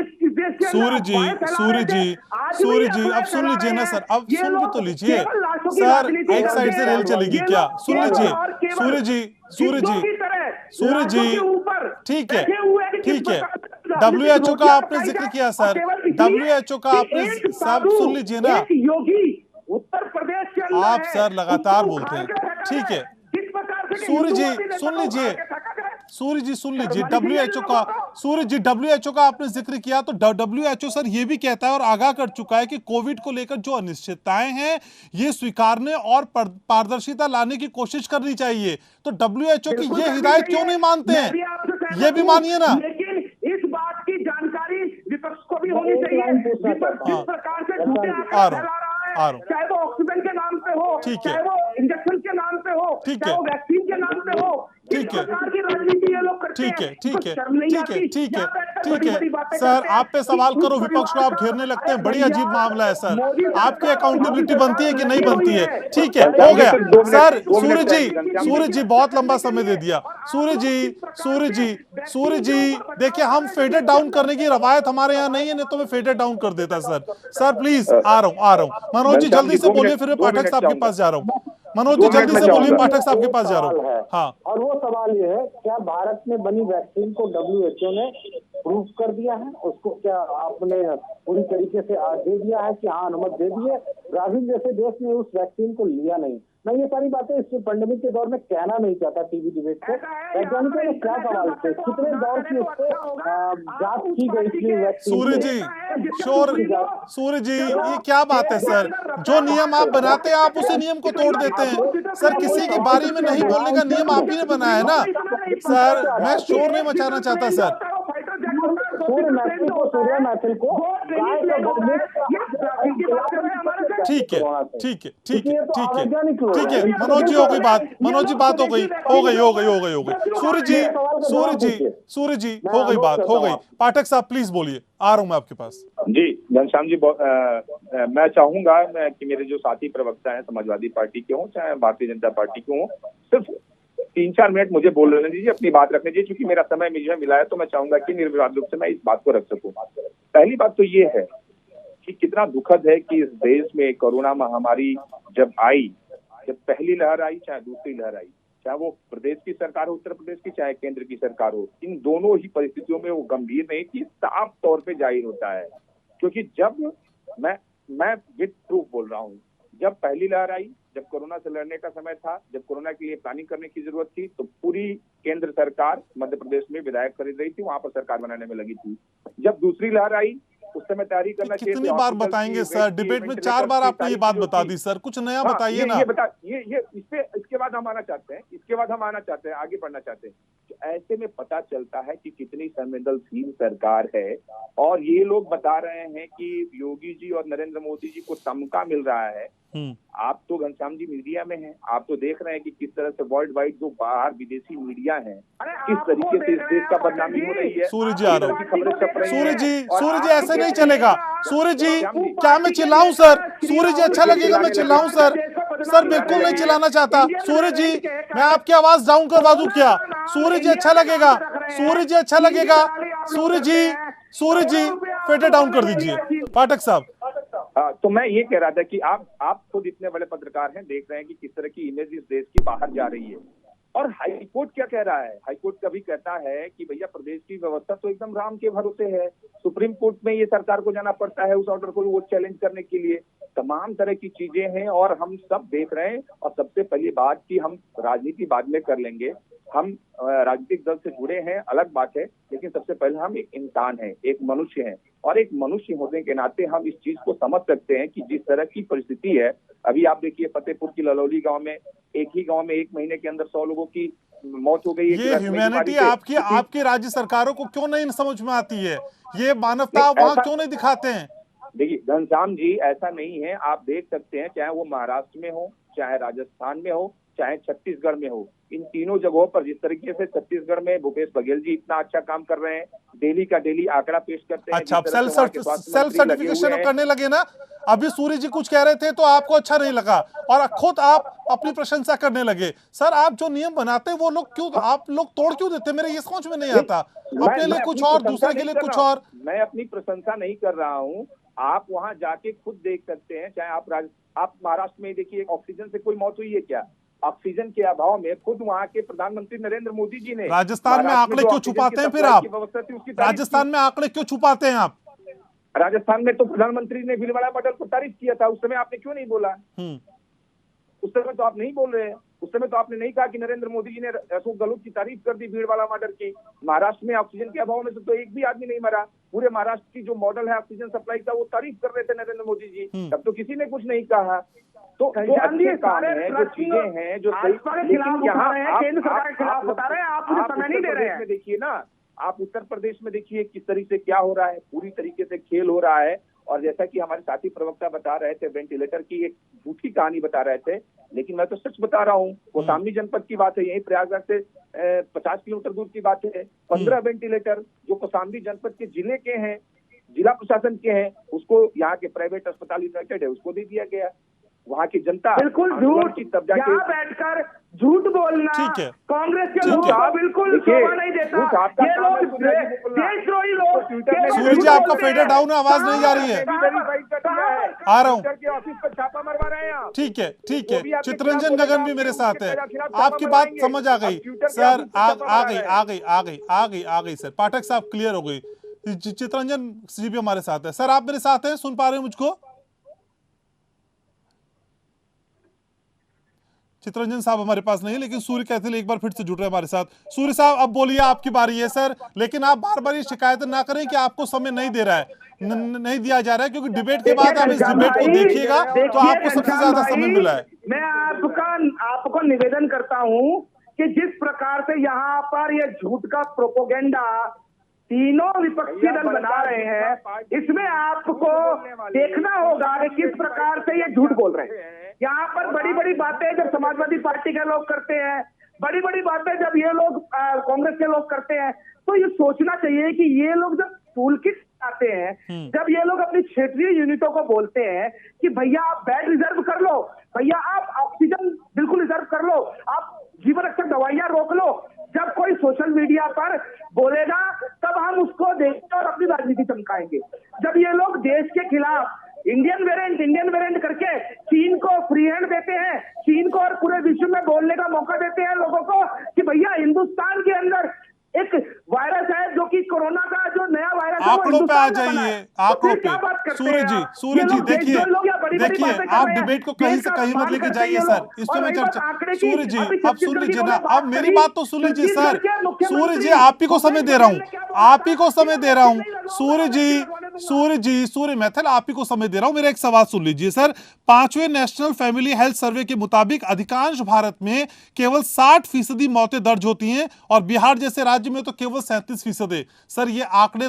सूर्य जी, सूर्य जी, सूर्य जी, अब सुन लीजिए ना सर, अब सुन भी तो लीजिए सर, एक साइड से रेल चलेगी क्या? सुन लीजिए सूर्य जी, सूर्य जी, सूर्य जी, ठीक है, ठीक है। WHO का आपने जिक्र किया सर, WHO का आपने, सब सुन लीजिए ना, योगी उत्तर प्रदेश के अंदर आप सर लगातार बोलते हैं, ठीक है। सूर्य जी सुन लीजिए, सूर्य जी सुन लीजिए, WHO का, सूर्य जी WHO का आपने जिक्र किया, तो WHO सर ये भी कहता है और आगाह कर चुका है कि कोविड को लेकर जो अनिश्चितताएं हैं ये स्वीकारने और पारदर्शिता लाने की कोशिश करनी चाहिए। तो WHO की ये हिदायत क्यों नहीं मानते हैं? ये भी मानिए ना। लेकिन इस बात की जानकारी विपक्ष को भी होनी चाहिए। विपक्ष किस प्रकार से झूठे आंकड़े फैला रहा है, चाहे वो ऑक्सीजन के नाम पे हो, चाहे वो इंजेक्शन के नाम पे हो, चाहे वो वैक्सीन के नाम पे हो, ठीक है, की राजनीति ये लोग करते हैं। ठीक है, ठीक है, शर्म नहीं ठीक है, आती? ठीक है, यहाँ बैठकर ठीक बड़ी-बड़ी है बातें सर, करते हैं। आप पे सवाल करो, विपक्ष को आप घेरने लगते हैं, बड़ी अजीब मामला है सर। आपकी अकाउंटेबिलिटी बनती है कि नहीं बनती है? ठीक है, हो गया सर। सूर्य जी, सूर्य जी बहुत लंबा समय दे दिया। सूर्य जी, सूर्य जी, सूर्य जी, देखिए हम फेडेड डाउन करने की रवायत हमारे यहाँ नहीं है, नहीं तो मैं फेडेड डाउन कर देता सर। सर प्लीज, आ रहा हूँ। मनोज जी जल्दी से बोलिए, फिर मैं पाठक साहब के पास जा रहा हूँ। मनोज जी जल्दी से बोलिए, पाठक साहब के पास जा रहा हूँ। हाँ, और वो सवाल ये है, क्या भारत में बनी वैक्सीन को WHO ने प्रूव कर दिया है? उसको क्या आपने पूरी तरीके से दे दिया है कि हाँ अनुमति दे दी है? ब्राजील जैसे देश ने उस वैक्सीन को लिया नहीं। मैं ये सारी बातें इस पेंडेमिक के दौर में कहना नहीं चाहता टीवी डिबेट पे। वैज्ञानिकों ने क्या सवाल थे, कितने दौर की उससे जांच की गई थी वैक्सीन? सूर्य जी, सूर्य जी, ये क्या बात है सर? जो नियम आप बनाते हैं आप उसी नियम को तोड़ देते हैं सर। किसी की बारी में नहीं बोलने का नियम आप ही ने बनाया है ना सर। मैं शोर नहीं मचाना चाहता सर। ठीक है, ठीक है, ठीक है, ठीक है, ठीक है। मनोज जी हो गई बात, मनोज जी बात हो गई, हो गई, हो गई, हो गई, हो गई। सूर्य जी, सूर्य जी, सूर्य जी हो गई बात, हो गई। पाठक साहब प्लीज बोलिए, आ रहा हूं मैं आपके पास। जी घनश्याम जी, मैं चाहूंगा कि मेरे जो साथी प्रवक्ता हैं समाजवादी पार्टी के हों चाहे भारतीय जनता पार्टी के हों, सिर्फ 3-4 मिनट मुझे बोलने दीजिए, अपनी बात रखने दीजिए, क्योंकि मेरा समय मुझे मिला है, तो मैं चाहूंगा कि निर्विवाद रूप से मैं इस बात को रख सकूं। पहली बात तो ये है कि कितना दुखद है कि इस देश में कोरोना महामारी जब आई, जब पहली लहर आई चाहे दूसरी लहर आई, चाहे वो प्रदेश की सरकार हो, उत्तर प्रदेश की, चाहे केंद्र की सरकार हो, इन दोनों ही परिस्थितियों में वो गंभीर नहीं थी, साफ तौर पे जाहिर होता है। क्योंकि जब मैं विद प्रूफ बोल रहा हूँ, जब पहली लहर आई, जब कोरोना से लड़ने का समय था, जब कोरोना के लिए प्लानिंग करने की जरूरत थी, तो पूरी केंद्र सरकार मध्य प्रदेश में विधायक खरीद रही थी, वहां पर सरकार बनाने में लगी थी। जब दूसरी लहर आई उस समय तैयारी करना चाहिए। कितनी बार बताएंगे सर? डिबेट में 4 बार आपने ये बात बता दी सर, कुछ नया बताइए ना। ये इसके बाद हम आना चाहते हैं, इसके बाद हम आना चाहते हैं, आगे बढ़ना चाहते हैं। तो ऐसे में पता चलता है कि कितनी संवेदनशील सरकार है। और ये लोग बता रहे हैं कि योगी जी और नरेंद्र मोदी जी को तमगा मिल रहा है। आप तो घनश्याम जी मीडिया में हैं, आप तो देख रहे हैं कि किस तरह से वर्ल्ड वाइड जो बाहर विदेशी मीडिया है, किस तरीके से इस देश का बदनामी हो रही है। सूर्य जी आ रहा हूँ। सूर्य जी, सूर्य जी ऐसे नहीं चलेगा। सूर्य जी क्या मैं चिल्लाऊं सर? सूर्य जी अच्छा लगेगा मैं चिल्लाऊं सर? सर बिल्कुल नहीं चिल्लाना चाहता। सूर्य जी मैं आपकी आवाज डाउन करवा दूं क्या? सूर्य जी अच्छा लगेगा, सूर्य जी अच्छा लगेगा। सूर्य जी, सूर्य जी फेडर डाउन कर दीजिए। पाठक साहब, तो मैं ये कह रहा था कि आप खुद इतने बड़े पत्रकार हैं, देख रहे हैं कि किस तरह की इमेज इस देश की बाहर जा रही है। और हाईकोर्ट क्या कह रहा है? हाईकोर्ट कभी कहता है कि भैया प्रदेश की व्यवस्था तो एकदम राम के भरोसे है। सुप्रीम कोर्ट में ये सरकार को जाना पड़ता है उस ऑर्डर को वो चैलेंज करने के लिए। तमाम तरह की चीजें हैं और हम सब देख रहे हैं। और सबसे पहली बात कि हम राजनीति बाद में कर लेंगे, हम राजनीतिक दल से जुड़े हैं अलग बात है, लेकिन सबसे पहले हम एक इंसान हैं, एक मनुष्य हैं। और एक मनुष्य होने के नाते हम इस चीज को समझ सकते हैं कि जिस तरह की परिस्थिति है, अभी आप देखिए फतेहपुर की ललौली गांव में, एक ही गांव में 1 महीने के अंदर 100 लोगों की मौत हो गई है। ये ह्यूमैनिटी आपकी राज्य सरकारों को क्यों नहीं समझ में आती है? ये मानवता वहां क्यों नहीं दिखाते हैं? देखिए घनश्याम जी, ऐसा नहीं है। आप देख सकते हैं, चाहे वो महाराष्ट्र में हो, चाहे राजस्थान में हो, चाहे छत्तीसगढ़ में हो, इन तीनों जगहों पर जिस तरीके से छत्तीसगढ़ में भूपेश बघेल जी इतना अच्छा काम कर रहे हैं, डेली का डेली आंकड़ा पेश करते हैं। अच्छा, आप सेल्फ सर्टिफिकेशन करने लगे ना। अभी सूर्य जी कुछ कह रहे थे तो आपको अच्छा नहीं लगा और खुद आप अपनी प्रशंसा करने लगे। सर, आप जो नियम बनाते हैं वो लोग क्यों, आप लोग तोड़ क्यों देते? मेरे ये समझ में नहीं आता। अपने लिए कुछ और, दूसरे के लिए कुछ और। मैं अपनी प्रशंसा नहीं कर रहा हूँ, आप वहां जाके खुद देख सकते हैं। चाहे आप महाराष्ट्र में देखिए, ऑक्सीजन से कोई मौत हुई है क्या? ऑक्सीजन के अभाव में खुद वहां के प्रधानमंत्री नरेंद्र मोदी जी ने राजस्थान में आंकड़े क्यों छुपाते हैं? फिर आप राजस्थान में आंकड़े क्यों छुपाते हैं आप? राजस्थान में तो प्रधानमंत्री ने भीलवाड़ा मॉडल को तारीफ किया था, उस समय आपने क्यों नहीं बोला? उस समय तो आप नहीं बोल रहे हैं। उस समय तो आपने नहीं कहा कि नरेंद्र मोदी जी ने अशोक गहलोत की तारीफ कर दी भीलवाड़ा मॉडल की। महाराष्ट्र में ऑक्सीजन के अभाव में तो एक भी आदमी नहीं मरा। पूरे महाराष्ट्र की जो मॉडल है ऑक्सीजन सप्लाई का, वो तारीफ कर रहे थे नरेंद्र मोदी जी, तब तो किसी ने कुछ नहीं कहा। तो अच्छे काम है, जो चीजें हैं जो केंद्र सरकार के खिलाफ बता रहे हैं, आप मुझे समय नहीं दे रहे हैं। देखिए ना, आप उत्तर प्रदेश में देखिए किस तरीके से क्या हो रहा है, पूरी तरीके से खेल हो रहा है। और जैसा कि हमारे साथी प्रवक्ता बता रहे थे, वेंटिलेटर की एक झूठी कहानी बता रहे थे, लेकिन मैं तो सच बता रहा हूँ। कौशाम्बी जनपद की बात है, यही प्रयागराज से 50 किलोमीटर दूर की बात है। 15 वेंटिलेटर जो कौशाम्बी जनपद के जिले के हैं, जिला प्रशासन के हैं, उसको यहाँ के प्राइवेट अस्पताल यूनाइटेड है उसको दे दिया गया। वहाँ की जनता बिल्कुल झूठ की तब जाके यहाँ बैठकर झूठ बोलना, कांग्रेस के लोग बिल्कुल शोभा नहीं देता। ये लोग देशद्रोही लोग। सूर्य जी, आपका फेडर डाउन है, आवाज नहीं जा रही है। आ रहा हूँ, ऑफिस पर छापा मरवा रहे हैं। ठीक है, ठीक है। चित्ररंजन गगन भी मेरे साथ है। आपकी बात समझ आ गई सर, आ गई सर। पाठक साहब क्लियर हो गई। चित्ररंजन जी भी हमारे साथ है। सर, आप मेरे साथ हैं, सुन पा रहे हैं मुझको? चित्ररंजन साहब हमारे पास नहीं है, लेकिन सूर्य कहते हैं एक बार फिर से जुड़ रहे हैं हमारे साथ। सूर्य साहब, अब बोलिए, आपकी बारी है सर। लेकिन आप बार बार ये शिकायत ना करें कि आपको समय नहीं दे रहा है, नहीं दिया जा रहा है, क्योंकि डिबेट के बाद आप इस डिबेट को देखिएगा तो आपको सबसे ज्यादा समय मिला है। मैं आपको निवेदन करता हूँ कि जिस प्रकार से यहाँ पर ये झूठ का प्रोपोगेंडा तीनों विपक्षी दल बता रहे हैं, इसमें आपको देखना होगा कि किस प्रकार से ये झूठ बोल रहे हैं। यहाँ पर बड़ी बड़ी बातें जब समाजवादी पार्टी के लोग करते हैं, बड़ी बड़ी बातें जब ये लोग कांग्रेस के लोग करते हैं, तो ये सोचना चाहिए कि ये लोग जब टूल किट आते हैं, जब ये लोग अपनी क्षेत्रीय यूनिटों को बोलते हैं कि भैया आप बेड रिजर्व कर लो, भैया आप ऑक्सीजन बिल्कुल रिजर्व कर लो, आप जीवन रक्षक दवाइयां रोक लो, जब कोई सोशल मीडिया पर बोलेगा तब हम उसको देखेंगे और अपनी राजनीति चमकाएंगे। जब ये लोग देश के खिलाफ इंडियन वेरिएंट करके चीन को फ्री हैंड देते हैं, चीन को और पूरे विश्व में बोलने का मौका देते हैं लोगों को कि भैया हिंदुस्तान के अंदर एक वायरस है जो कि कोरोना का जो नया वायरस है, आंकड़ों पे आ जाइए, आंकड़ों पे। सूर्य जी देखिए, आप डिबेट को कहीं से कहीं मत लेके जाइए सर, इसमें मैं चर्चा। सूर्य जी, अब सुन लीजिए ना, अब मेरी बात तो सुन लीजिए सर। सूर्य जी, आप ही को समय दे रहा हूँ, आप ही को समय दे रहा हूँ। सूर्य मैथिल, आप ही को समय दे रहा हूँ। मेरा एक सवाल सुन लीजिए सर। 5वें नेशनल फैमिली हेल्थ सर्वे के मुताबिक अधिकांश भारत में केवल 60% मौतें दर्ज होती हैं और बिहार जैसे राज्य में तो केवल 37% है। सर, ये आंकड़े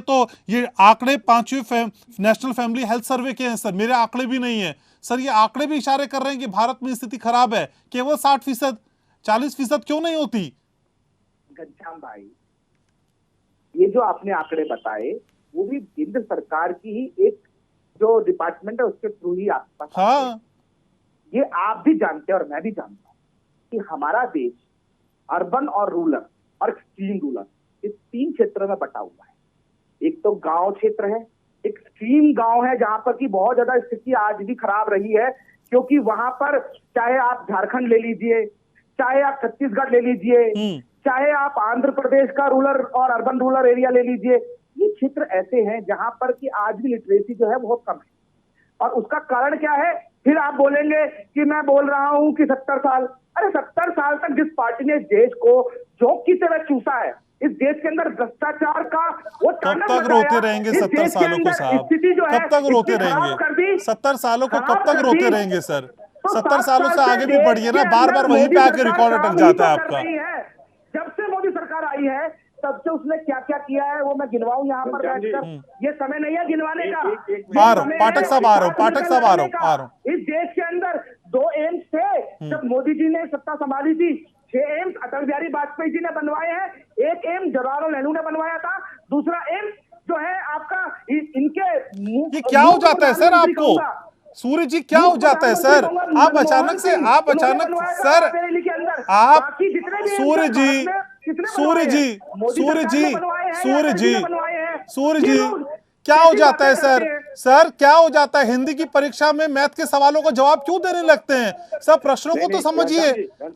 5वें नेशनल फैमिली हेल्थ सर्वे के हैं सर, मेरे आंकड़े भी नहीं है सर। ये आंकड़े भी इशारे कर रहे हैं कि भारत में स्थिति खराब है। केवल 60%, 40% क्यों नहीं होती? घनश्याम भाई, ये जो आपने आंकड़े बताए वो भी केंद्र सरकार की ही एक जो डिपार्टमेंट है उसके थ्रू ही आपके पास। हाँ, ये आप भी जानते हैं और मैं भी जानता हूं कि हमारा देश अर्बन और रूरल और एक्सट्रीम रूरल, इस 3 क्षेत्रों में बटा हुआ है। एक तो गांव क्षेत्र है, एक्सट्रीम गांव है जहां पर की बहुत ज्यादा स्थिति आज भी खराब रही है, क्योंकि वहां पर चाहे आप झारखंड ले लीजिए, चाहे आप छत्तीसगढ़ ले लीजिए, चाहे आप आंध्र प्रदेश का रूरल और अर्बन रूरल एरिया ले लीजिए, ये क्षेत्र ऐसे हैं जहां पर कि आज भी लिटरेसी जो है बहुत कम है। और उसका कारण क्या है? फिर आप बोलेंगे कि मैं बोल रहा हूं कि 70 साल, अरे 70 साल तक जिस पार्टी ने देश को जोक की तरह चूसा है, इस देश के अंदर भ्रष्टाचार का वो कब तक रोते रहेंगे 70 सालों को साहब? कब तक रोते रहेंगे 70 सालों को? कब तक रोते रहेंगे सर? 70 सालों से आगे भी बढ़िए ना, बार बार वहीं पे आके रिकॉर्ड अटक जाता है आपका। जब से मोदी सरकार आई है तब से उसने क्या क्या किया है वो मैं गिनवाऊं यहाँ पर बैठकर? ये समय नहीं है गिनवाने का। पाठक साहब आ रहा हूँ। इस देश के अंदर 2 एम्स थे जब मोदी जी ने सत्ता संभाली थी 6 एम्स अटल बिहारी वाजपेयी जी ने बनवाए हैं। एक एम्स जवाहरलाल नेहरू ने बनवाया था, दूसरा एम्स जो है आपका इनके ये क्या हो जाता है सर आपको? सूर्य जी क्या हो जाता है सर? आप अचानक सर आप सूर्य जी क्या हो जाता है सर? सर क्या हो जाता है? हिंदी की परीक्षा में मैथ के सवालों का जवाब क्यों देने लगते हैं? सब प्रश्नों को तो समझिए।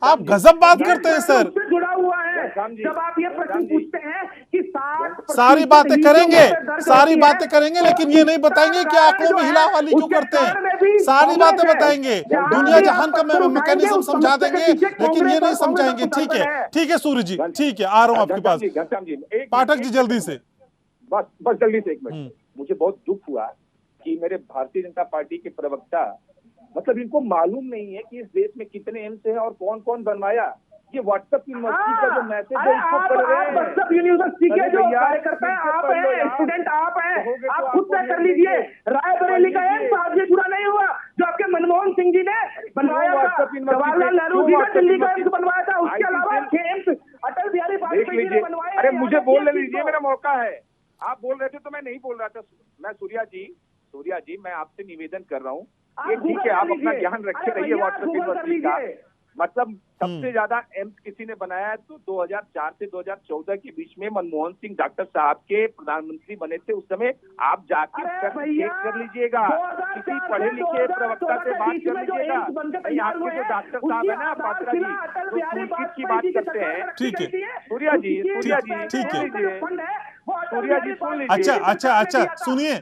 आप गजब बात करते हैं सर। जुड़ा हुआ है। जब आप ये प्रश्न पूछते हैं कि 60% सारी बातें करेंगे लेकिन ये नहीं बताएंगे कि आंकड़ों में हिलावाली क्यों करते हैं। सारी बातें बताएंगे, दुनिया जहान का मैकेनिज्म समझा देंगे, लेकिन ये नहीं समझाएंगे। ठीक है सूर्य जी, ठीक है, आ रहा हूं आपके पास। पाठक जी जल्दी से, बस जल्दी से 1 मिनट। मुझे बहुत दुख हुआ कि मेरे भारतीय जनता पार्टी के प्रवक्ता, मतलब इनको मालूम नहीं है कि इस देश में कितने एम्स हैं और कौन कौन बनवाया। ये व्हाट्सएप यूनिवर्सिटी का जो मैसेज है इसको पढ़ रहे हैं। व्हाट्सएप यूनिवर्सिटी के जो कार्यकर्ता है आप हैं, स्टूडेंट आप हैं, आप खुद तय कर लीजिए। रायबरेली का एम्स आज ये पूरा नहीं हुआ जो आपके मनमोहन सिंह जी ने बनवाया था, जवाहरलाल नेहरू जी ने दिल्ली का एम्स बनवाया था, उसके अलावा 6 एम्स अटल बिहारी वाजपेयी जी ने बनवाए। अरे मुझे बोलने दीजिए, मेरा मौका है। आप बोल रहे थे तो मैं नहीं बोल रहा था। मैं सूर्या जी मैं आपसे निवेदन कर रहा हूँ, ये ठीक है आप अपना ज्ञान रखे रहिए व्हाट्सएप यूनिवर्सिटी का। मतलब सबसे ज्यादा एम्स किसी ने बनाया है तो 2004 से 2014 के बीच में मनमोहन सिंह डॉक्टर साहब के प्रधानमंत्री बने थे। उस समय आप जाके चेक कर लीजिएगा, किसी पढ़े लिखे प्रवक्ता से बात कर लीजिएगा। आपके जो डॉक्टर साहब है ना पात्रा जी, वो की बात करते हैं। ठीक है सूर्या जी ठीक है। सूर्या जी सुन लीजिए। अच्छा सुनिए,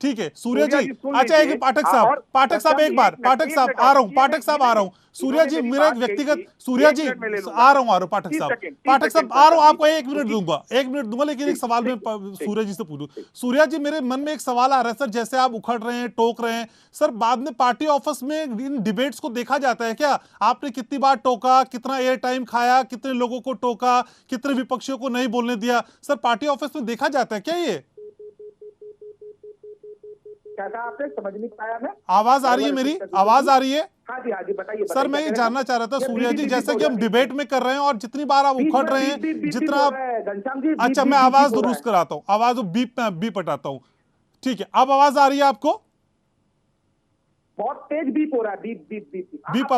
ठीक है सूर्य जी। अच्छा एक पाठक साहब एक बार, पाठक साहब आ रहा हूँ। सूर्या जी मेरा एक व्यक्तिगत, सूर्या जी आ रहा हूँ पाठक साहब आ रहा हूँ। आपको 1 मिनट दूंगा लेकिन एक सवाल मैं सूर्या जी से पूछूं। सूर्या जी मेरे मन में एक सवाल आ रहा है सर, जैसे आप उखड़ रहे हैं, टोक रहे हैं सर, बाद में पार्टी ऑफिस में इन डिबेट्स को देखा जाता है क्या? आपने कितनी बार टोका, कितना एयर टाइम खाया, कितने लोगों को टोका, कितने विपक्षियों को नहीं बोलने दिया? सर पार्टी ऑफिस में देखा जाता है क्या ये? क्या कहा आपने? समझ नहीं पाया मैं। आवाज आ रही है मेरी? आवाज आ रही है? हाँ जी बताइए। सर मैं ये जानना चाह रहा था सूर्या जी, जैसे कि हम डिबेट में कर रहे हैं और जितनी बार आप उखड़ रहे हैं, जितना आप, अच्छा मैं आवाज दुरुस्त कराता हूँ, आवाज बीप हटाता हूँ। ठीक है, अब आवाज आ रही है आपको? बहुत तेज बीप हो रहा है, बीप।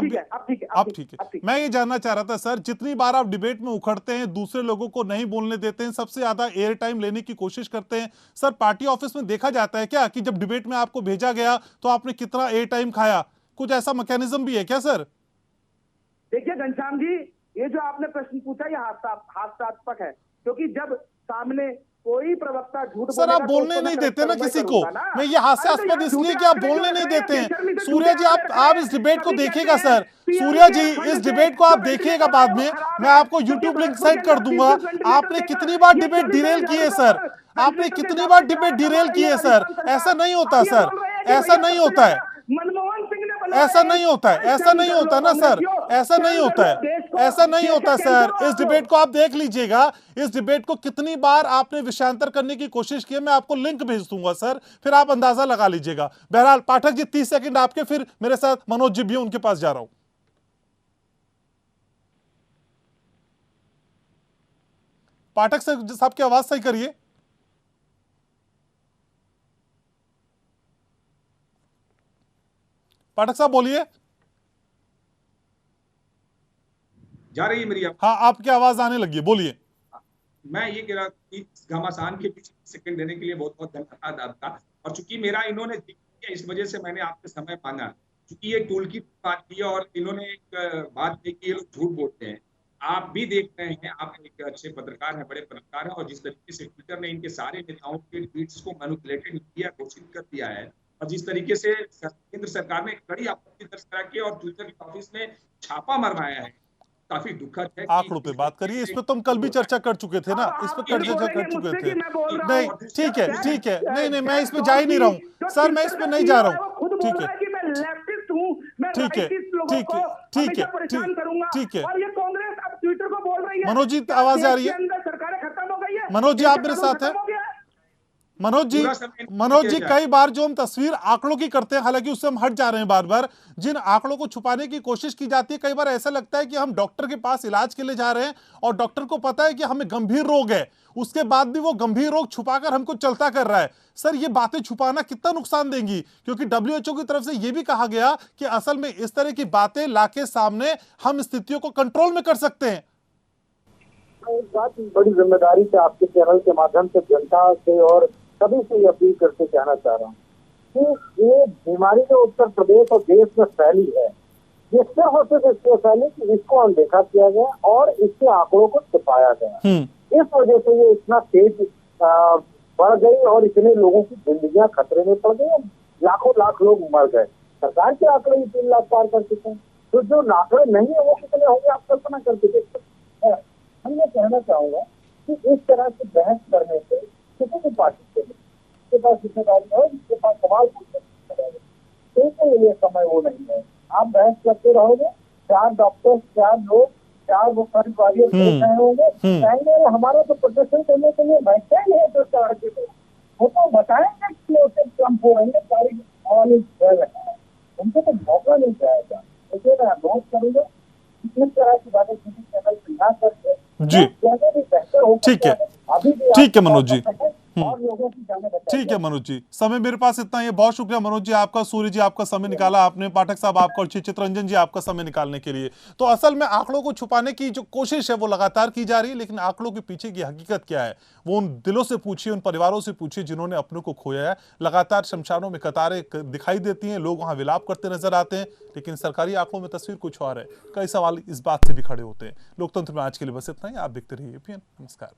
अब ठीक है। मैं ये जानना चाह रहा था सर, जितनी बार आप डिबेट में उखड़ते हैं, दूसरे लोगों को नहीं बोलने देते हैं, सबसे ज्यादा एयर टाइम लेने की कोशिश करते हैं, सर पार्टी ऑफिस में देखा जाता है क्या कि जब डिबेट में आपको भेजा गया तो आपने कितना एयर टाइम खाया? कुछ ऐसा मैकेनिज्म भी है क्या सर? देखिए घनश्याम जी, ये जो आपने प्रश्न पूछा ये हास्यास्पद है, क्योंकि जब सामने कोई प्रवक्ता झूठ सर आप बोलने नहीं देते ना किसी को। मैं ये हास्यास्पद इसलिए कि आप बोलने नहीं देते हैं। सूर्या जी आप इस डिबेट को देखिएगा सर, सूर्या जी इस डिबेट को आप देखिएगा, बाद में मैं आपको यूट्यूब लिंक सेंड कर दूंगा। आपने कितनी बार डिबेट डिरेल की है सर, आपने कितनी बार डिबेट डिरेल की है सर? ऐसा नहीं होता सर, ऐसा नहीं होता है, ऐसा नहीं होता है, ऐसा नहीं होता ना सर, ऐसा नहीं होता है, ऐसा नहीं होता सर। इस डिबेट को आप देख लीजिएगा, इस डिबेट को कितनी बार आपने विषयांतर करने की कोशिश की है। मैं आपको लिंक भेज दूंगा सर, फिर आप अंदाजा लगा लीजिएगा। बहरहाल पाठक जी 30 सेकंड आपके, फिर मेरे साथ मनोज जी भी, उनके पास जा रहा हूं। पाठक साहब की आवाज सही करिए। पाठक साहब बोलिए। जा रही है मेरी? हाँ आपकी आवाज आने लगी है, बोलिए। मैं ये कह रहा कि घमासान के पीछे सेकंड देने के लिए बहुत बहुत धन्यवाद आपका। और चूंकि मेरा इन्होंने किया, इस वजह से मैंने आपसे समय मांगा, क्योंकि ये टूल की बात की और इन्होंने एक बात की कि ये लोग झूठ बोलते हैं। आप भी देख रहे हैं, आप एक अच्छे पत्रकार हैं, बड़े पत्रकार हैं, और जिस तरीके से ट्विटर ने इनके सारे नेताओं के ट्वीट्स को मैनिपुलेटेड किया, घोषित कर दिया है, और जिस तरीके से केंद्र सरकार ने कड़ी आपत्ति दर्ज करा के और ट्विटर के ऑफिस में छापा मरवाया है, काफी दुखद है। आंकड़ों पे बात करिए, इस पे तो हम कल भी चर्चा कर चुके थे ना, इस पे चर्चा कर चुके थे। नहीं ठीक है, नहीं मैं इस पे जा ही नहीं रहा हूँ सर, मैं इस पे नहीं जा रहा हूँ। ठीक है मनोज जी आवाज आ रही है? मनोज जी आप मेरे साथ हैं? मनोज जी कई बार जो हम तस्वीर आंकड़ों की करते हैं, हालांकि उससे हम हट जा रहे हैं बार बार, जिन आंकड़ों को छुपाने की कोशिश की जाती है, कई बार ऐसा लगता है कि हम डॉक्टर के पास इलाज के लिए जा रहे हैं और डॉक्टर को पता है कि हमें गंभीर रोग है, उसके बाद भी वो गंभीर रोग छुपाकर हमको चलता कर रहा है। सर, ये बातें छुपाना कितना नुकसान देंगी, क्योंकि WHO की तरफ से यह भी कहा गया कि असल में इस तरह की बातें लाके सामने हम स्थितियों को कंट्रोल में कर सकते हैं। एक बात बड़ी जिम्मेदारी से आपके चैनल के माध्यम से जनता से और सभी से अपील करके कहना चाह रहा हूँ कि ये बीमारी जो उत्तर प्रदेश और देश में फैली है, ये सिर्फ और सिर्फ इसलिए फैली कि इसको अनदेखा किया गया और इसके आंकड़ों को छुपाया गया। इस वजह से ये इतना तेज बढ़ गई और इतने लोगों की जिंदगियां खतरे में पड़ गई, लाखों लाख लोग मर गए। सरकार के आंकड़े ही 3 लाख पार कर चुके हैं, तो जो आंकड़े नहीं है वो कितने होंगे आप कल्पना करके देख सकते हैं। हम ये कहना चाहूंगा कि इस तरह से बहस करने से किसी भी पार्टी के पास जिम्मेदारी है, जिसके पास सवाल पूछने के लिए समय वो नहीं है। आप बहस करते रहोगे, 4 डॉक्टर 4 लोग 4 वो फर्ज वाले रहे होंगे, कहेंगे हमारा तो प्रदर्शन करने के लिए बैठे ही है, तो 4 के लोग वो तो बताएंगे कि कम हो रही है, सारी ऑल इज वेल है, उनको तो मौका नहीं जाएगा। इसलिए मैं अनुरोध करूंगा कि इस तरह की बातें किसी चैनल पर ना करके जी, ठीक है, ठीक है मनोज जी, और लोगों की जाने बचाएं। ठीक है मनोज जी, समय मेरे पास इतना ही है। बहुत शुक्रिया मनोज जी आपका, सूर्य जी आपका समय निकाला आपने, पाठक साहब आपका, और चित्ररंजन जी आपका समय निकालने के लिए। तो असल में आंकड़ों को छुपाने की जो कोशिश है वो लगातार की जा रही है, लेकिन आंकड़ों के पीछे की हकीकत क्या है वो उन दिलों से पूछिए, उन परिवारों से पूछिए जिन्होंने अपनों को खोया है। लगातार शमशानों में कतारें दिखाई देती हैं, लोग वहां विलाप करते नजर आते हैं, लेकिन सरकारी आंकड़ों में तस्वीर कुछ और है। कई सवाल इस बात से भी खड़े होते हैं। लोकतंत्र में आज के लिए बस इतना ही। आप देखते रहिए APN। नमस्कार।